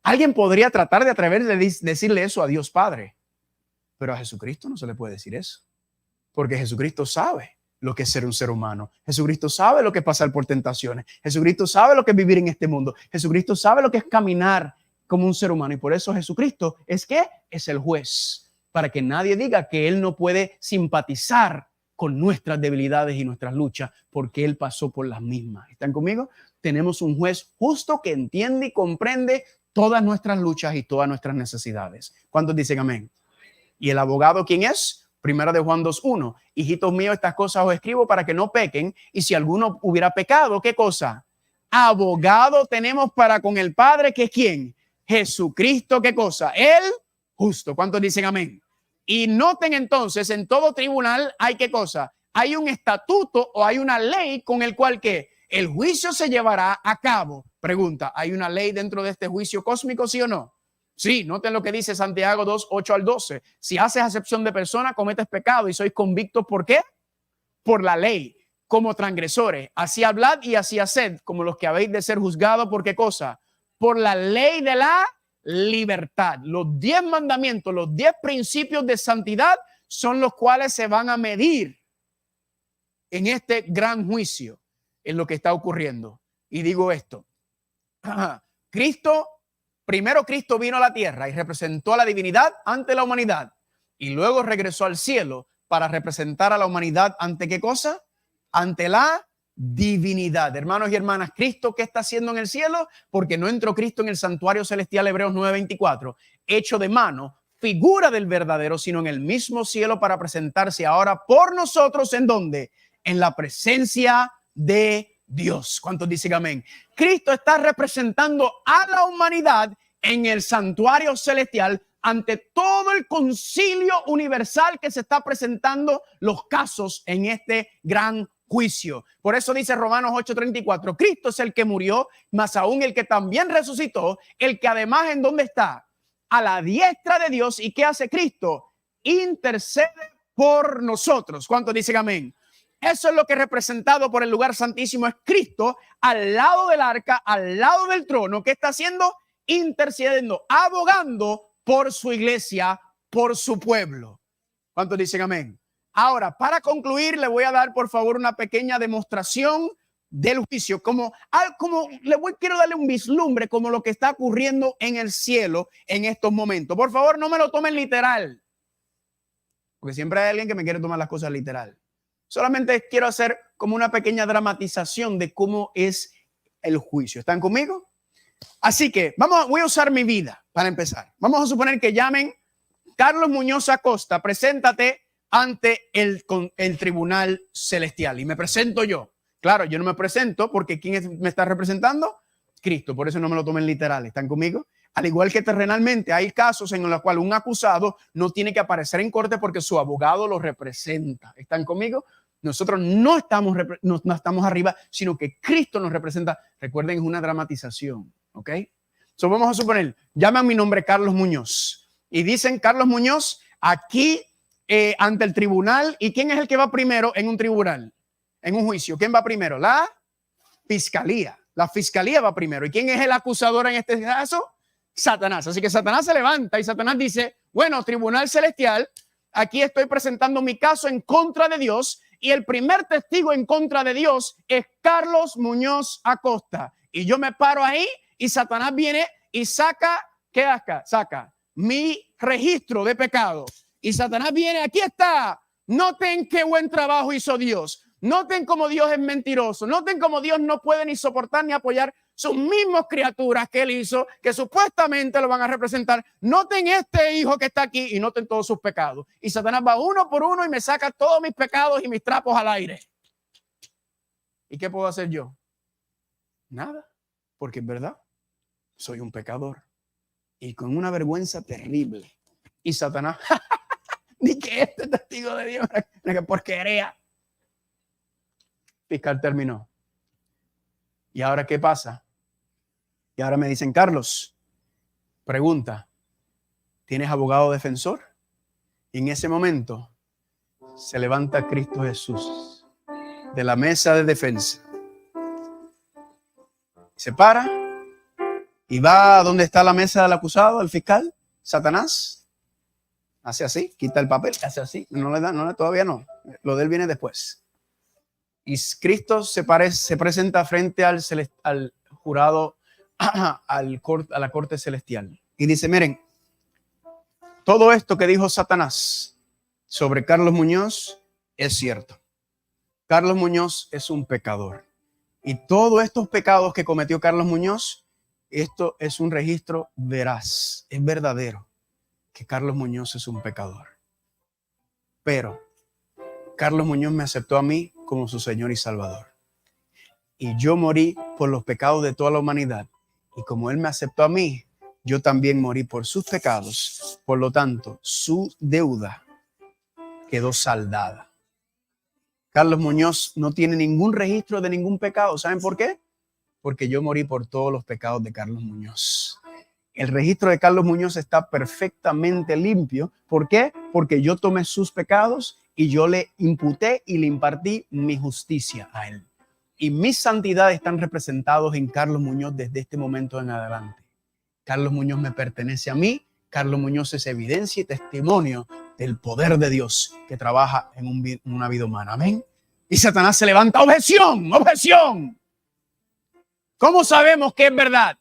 Speaker 1: Alguien podría tratar de atrever de decirle eso a Dios Padre, pero a Jesucristo no se le puede decir eso, porque Jesucristo sabe lo que es ser un ser humano. Jesucristo sabe lo que es pasar por tentaciones. Jesucristo sabe lo que es vivir en este mundo. Jesucristo sabe lo que es caminar como un ser humano y por eso Jesucristo es el juez, para que nadie diga que él no puede simpatizar con nuestras debilidades y nuestras luchas, porque él pasó por las mismas. ¿Están conmigo? Tenemos un juez justo que entiende y comprende todas nuestras luchas y todas nuestras necesidades. ¿Cuántos dicen amén? ¿Y el abogado quién es? Primera de Juan 2:1. Hijitos míos, estas cosas os escribo para que no pequen, y si alguno hubiera pecado, ¿qué cosa? Abogado tenemos para con el Padre, ¿que es quién? Jesucristo, ¿qué cosa? El justo. ¿Cuántos dicen amén? Y noten entonces, en todo tribunal hay ¿qué cosa? Hay un estatuto o hay una ley con el cual ¿qué? El juicio se llevará a cabo. Pregunta, ¿hay una ley dentro de este juicio cósmico, sí o no? Sí, noten lo que dice Santiago 2, 8 al 12. Si haces acepción de persona, cometes pecado y sois convictos, ¿por qué? Por la ley, como transgresores. Así hablad y así haced, como los que habéis de ser juzgados, ¿por qué cosa? Por la ley de la libertad. Los 10 mandamientos, los 10 principios de santidad son los cuales se van a medir en este gran juicio, en lo que está ocurriendo. Y digo esto, Primero Cristo vino a la tierra y representó a la divinidad ante la humanidad y luego regresó al cielo para representar a la humanidad ante ¿qué cosa? Ante la divinidad. Hermanos y hermanas, ¿Cristo qué está haciendo en el cielo? Porque no entró Cristo en el santuario celestial, Hebreos 9:24, hecho de mano, figura del verdadero, sino en el mismo cielo para presentarse ahora por nosotros. ¿En dónde? En la presencia de Dios. ¿Cuántos dicen amén? Cristo está representando a la humanidad en el santuario celestial ante todo el concilio universal que se está presentando los casos en este gran juicio. Por eso dice Romanos 8:34, Cristo es el que murió, más aún el que también resucitó, el que además ¿en dónde está? A la diestra de Dios. ¿Y qué hace Cristo? Intercede por nosotros. ¿Cuántos dicen amén? Eso es lo que es representado por el lugar santísimo, es Cristo al lado del arca, al lado del trono. ¿Qué está haciendo? Intercediendo, abogando por su iglesia, por su pueblo. ¿Cuántos dicen amén? Ahora, para concluir, le voy a dar, por favor, una pequeña demostración del juicio, quiero darle un vislumbre como lo que está ocurriendo en el cielo en estos momentos. Por favor, no me lo tomen literal, porque siempre hay alguien que me quiere tomar las cosas literal. Solamente quiero hacer como una pequeña dramatización de cómo es el juicio. ¿Están conmigo? Así que voy a usar mi vida para empezar. Vamos a suponer que llamen Carlos Muñoz Acosta, preséntate ante el tribunal celestial, y me presento yo. Claro, yo no me presento porque ¿quién me está representando? Cristo. Por eso no me lo tomen literal. ¿Están conmigo? Al igual que terrenalmente hay casos en los cuales un acusado no tiene que aparecer en corte porque su abogado lo representa. ¿Están conmigo? Nosotros no estamos arriba, sino que Cristo nos representa. Recuerden, es una dramatización. ¿Ok? So, vamos a suponer, llaman mi nombre Carlos Muñoz y dicen Carlos Muñoz aquí ante el tribunal. ¿Y quién es el que va primero en un tribunal? En un juicio, ¿quién va primero? La fiscalía. La fiscalía va primero. ¿Y quién es el acusador en este caso? Satanás. Así que Satanás se levanta y Satanás dice, bueno, tribunal celestial, aquí estoy presentando mi caso en contra de Dios y el primer testigo en contra de Dios es Carlos Muñoz Acosta. Y yo me paro ahí y Satanás viene y saca, ¿qué hace? Saca mi registro de pecado. Y Satanás viene, aquí está. Noten qué buen trabajo hizo Dios. Noten cómo Dios es mentiroso. Noten cómo Dios no puede ni soportar ni apoyar sus mismas criaturas que él hizo, que supuestamente lo van a representar. Noten este hijo que está aquí y noten todos sus pecados. Y Satanás va uno por uno y me saca todos mis pecados y mis trapos al aire. ¿Y qué puedo hacer yo? Nada, porque en verdad soy un pecador y con una vergüenza terrible. Y Satanás, ni que este testigo de Dios, que porquería. Fiscal terminó. ¿Y ahora qué pasa? Y ahora me dicen, Carlos, pregunta, ¿tienes abogado defensor? Y en ese momento se levanta Cristo Jesús de la mesa de defensa. Se para y va a donde está la mesa del acusado, el fiscal, Satanás. Hace así, quita el papel, hace así. No le da, todavía no. Lo de él viene después. Y Cristo se presenta frente al jurado, a la corte celestial. Y dice, miren, todo esto que dijo Satanás sobre Carlos Muñoz es cierto. Carlos Muñoz es un pecador. Y todos estos pecados que cometió Carlos Muñoz, esto es un registro veraz, es verdadero, que Carlos Muñoz es un pecador. Pero Carlos Muñoz me aceptó a mí como su Señor y Salvador. Y yo morí por los pecados de toda la humanidad. Y como Él me aceptó a mí, yo también morí por sus pecados. Por lo tanto, su deuda quedó saldada. Carlos Muñoz no tiene ningún registro de ningún pecado. ¿Saben por qué? Porque yo morí por todos los pecados de Carlos Muñoz. El registro de Carlos Muñoz está perfectamente limpio. ¿Por qué? Porque yo tomé sus pecados y yo le imputé y le impartí mi justicia a él. Y mis santidades están representados en Carlos Muñoz desde este momento en adelante. Carlos Muñoz me pertenece a mí. Carlos Muñoz es evidencia y testimonio del poder de Dios que trabaja en una vida humana. Amén. Y Satanás se levanta. ¡Objeción! ¡Objeción! ¿Cómo sabemos que es verdad?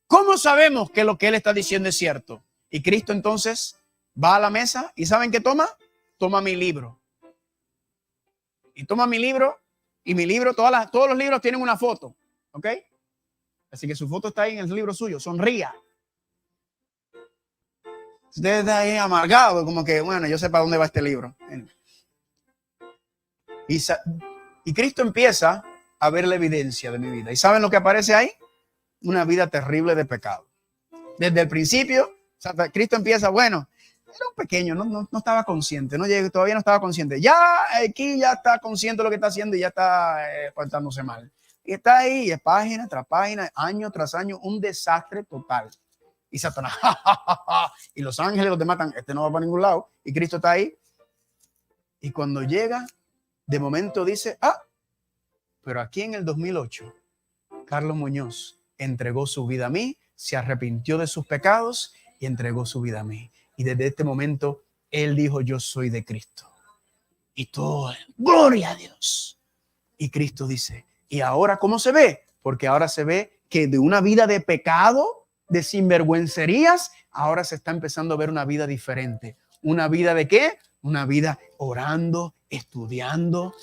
Speaker 1: ¿Cómo sabemos que lo que él está diciendo es cierto? Y Cristo entonces va a la mesa y ¿saben qué toma? Toma mi libro. Y toma mi libro. Y mi libro, todos los libros tienen una foto. ¿Ok? Así que su foto está ahí en el libro suyo. Sonría. Usted está ahí amargado, como que, bueno, yo sé para dónde va este libro. Y Cristo empieza a ver la evidencia de mi vida. ¿Y saben lo que aparece ahí? Una vida terrible de pecado. Desde el principio, Cristo empieza, bueno, era un pequeño, no estaba consciente, todavía no estaba consciente. Ya aquí ya está consciente de lo que está haciendo y ya está portándose mal. Y está ahí, es página tras página, año tras año, un desastre total. Y Satanás, y los ángeles los demás están, este no va para ningún lado. Y Cristo está ahí. Y cuando llega, de momento dice, pero aquí en el 2008, Carlos Muñoz entregó su vida a mí, se arrepintió de sus pecados y entregó su vida a mí. Y desde este momento, él dijo, yo soy de Cristo. Y todo, gloria a Dios. Y Cristo dice, ¿y ahora cómo se ve? Porque ahora se ve que de una vida de pecado, de sinvergüencerías, ahora se está empezando a ver una vida diferente. ¿Una vida de qué? Una vida orando, estudiando,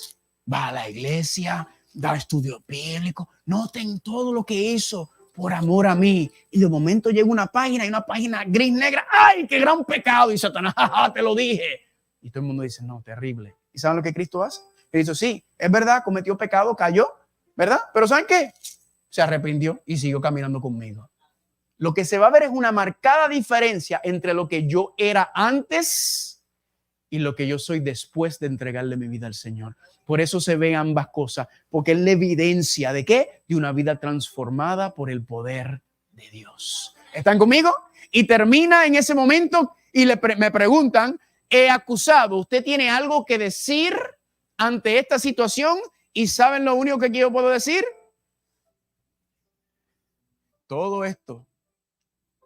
Speaker 1: va a la iglesia, da estudio bíblico. Noten todo lo que hizo por amor a mí. Y de momento llega una página y una página gris negra. ¡Ay, qué gran pecado! Y Satanás, te lo dije. Y todo el mundo dice, no, terrible. ¿Y saben lo que Cristo hace? Cristo, sí, es verdad, cometió pecado, cayó, ¿verdad? Pero ¿saben qué? Se arrepintió y siguió caminando conmigo. Lo que se va a ver es una marcada diferencia entre lo que yo era antes y lo que yo soy después de entregarle mi vida al Señor. Por eso se ven ambas cosas, porque es la evidencia de ¿qué? De una vida transformada por el poder de Dios. ¿Están conmigo? Y termina en ese momento y me preguntan, he acusado, ¿usted tiene algo que decir ante esta situación? ¿Y saben lo único que yo puedo decir? Todo esto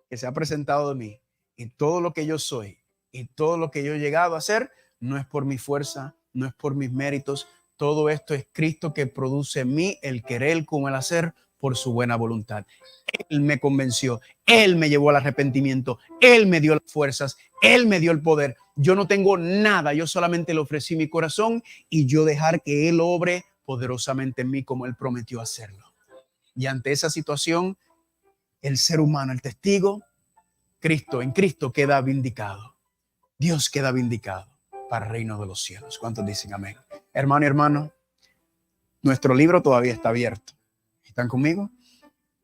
Speaker 1: que se ha presentado de mí y todo lo que yo soy y todo lo que yo he llegado a hacer no es por mi fuerza, no es por mis méritos. Todo esto es Cristo que produce en mí el querer como el hacer por su buena voluntad. Él me convenció, Él me llevó al arrepentimiento, Él me dio las fuerzas, Él me dio el poder. Yo no tengo nada, yo solamente le ofrecí mi corazón y yo dejar que Él obre poderosamente en mí como Él prometió hacerlo. Y ante esa situación, el ser humano, el testigo, Cristo, en Cristo queda vindicado. Dios queda vindicado para el reino de los cielos. ¿Cuántos dicen amén? Hermano y hermano, nuestro libro todavía está abierto. ¿Están conmigo?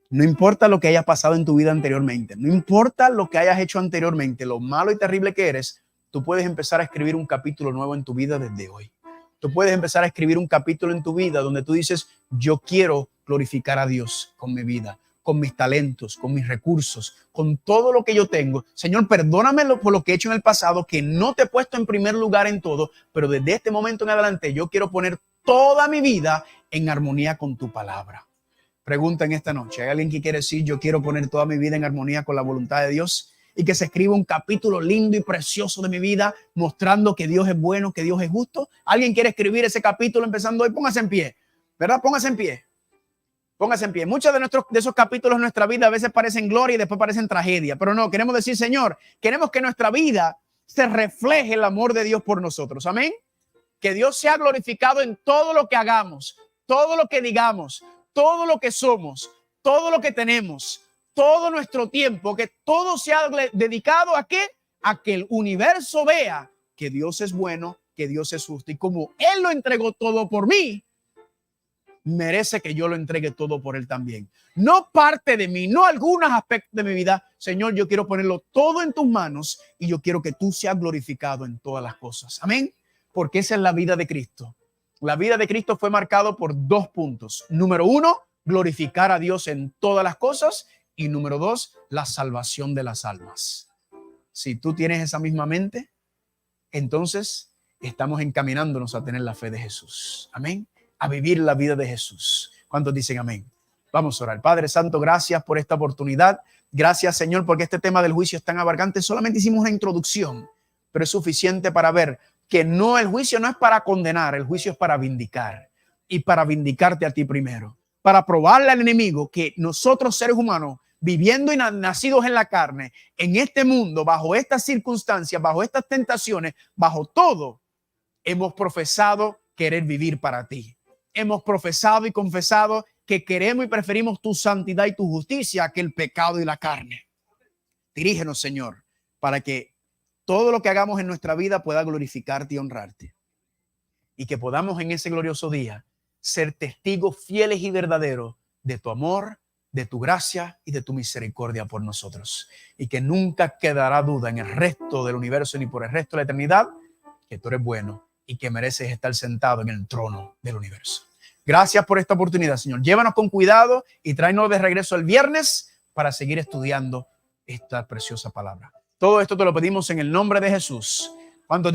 Speaker 1: No importa lo que haya pasado en tu vida anteriormente, no importa lo que hayas hecho anteriormente, lo malo y terrible que eres, tú puedes empezar a escribir un capítulo nuevo en tu vida desde hoy. Tú puedes empezar a escribir un capítulo en tu vida donde tú dices, yo quiero glorificar a Dios con mi vida, con mis talentos, con mis recursos, con todo lo que yo tengo. Señor, perdóname por lo que he hecho en el pasado, que no te he puesto en primer lugar en todo, pero desde este momento en adelante yo quiero poner toda mi vida en armonía con tu palabra. Pregunta en esta noche, ¿hay alguien que quiere decir yo quiero poner toda mi vida en armonía con la voluntad de Dios? Y que se escriba un capítulo lindo y precioso de mi vida mostrando que Dios es bueno, que Dios es justo. ¿Alguien quiere escribir ese capítulo empezando hoy? Póngase en pie, ¿verdad? Póngase en pie. Póngase en pie. Muchos de esos capítulos de nuestra vida a veces parecen gloria y después parecen tragedia. Pero no, queremos decir, Señor, queremos que nuestra vida se refleje el amor de Dios por nosotros. Amén. Que Dios sea glorificado en todo lo que hagamos, todo lo que digamos, todo lo que somos, todo lo que tenemos, todo nuestro tiempo, que todo sea dedicado ¿a qué? A que el universo vea que Dios es bueno, que Dios es justo. Y como Él lo entregó todo por mí, merece que yo lo entregue todo por Él también. No parte de mí, no algunos aspectos de mi vida. Señor, yo quiero ponerlo todo en tus manos y yo quiero que tú seas glorificado en todas las cosas. Amén. Porque esa es la vida de Cristo. La vida de Cristo fue marcado por dos puntos. Número uno, glorificar a Dios en todas las cosas. Y número dos, la salvación de las almas. Si tú tienes esa misma mente, entonces estamos encaminándonos a tener la fe de Jesús. Amén. A vivir la vida de Jesús. ¿Cuántos dicen amén? Vamos a orar. Padre Santo, gracias por esta oportunidad. Gracias, Señor, porque este tema del juicio es tan abarcante. Solamente hicimos una introducción, pero es suficiente para ver que no, el juicio no es para condenar, el juicio es para vindicar y para vindicarte a ti primero, para probarle al enemigo que nosotros seres humanos, viviendo y nacidos en la carne, en este mundo, bajo estas circunstancias, bajo estas tentaciones, bajo todo, hemos profesado querer vivir para ti. Hemos profesado y confesado que queremos y preferimos tu santidad y tu justicia que el pecado y la carne. Dirígenos, Señor, para que todo lo que hagamos en nuestra vida pueda glorificarte y honrarte. Y que podamos en ese glorioso día ser testigos fieles y verdaderos de tu amor, de tu gracia y de tu misericordia por nosotros. Y que nunca quedará duda en el resto del universo ni por el resto de la eternidad que tú eres bueno y que mereces estar sentado en el trono del universo. Gracias por esta oportunidad, Señor. Llévanos con cuidado y tráenos de regreso el viernes para seguir estudiando esta preciosa palabra. Todo esto te lo pedimos en el nombre de Jesús. ¿Cuántos dicen?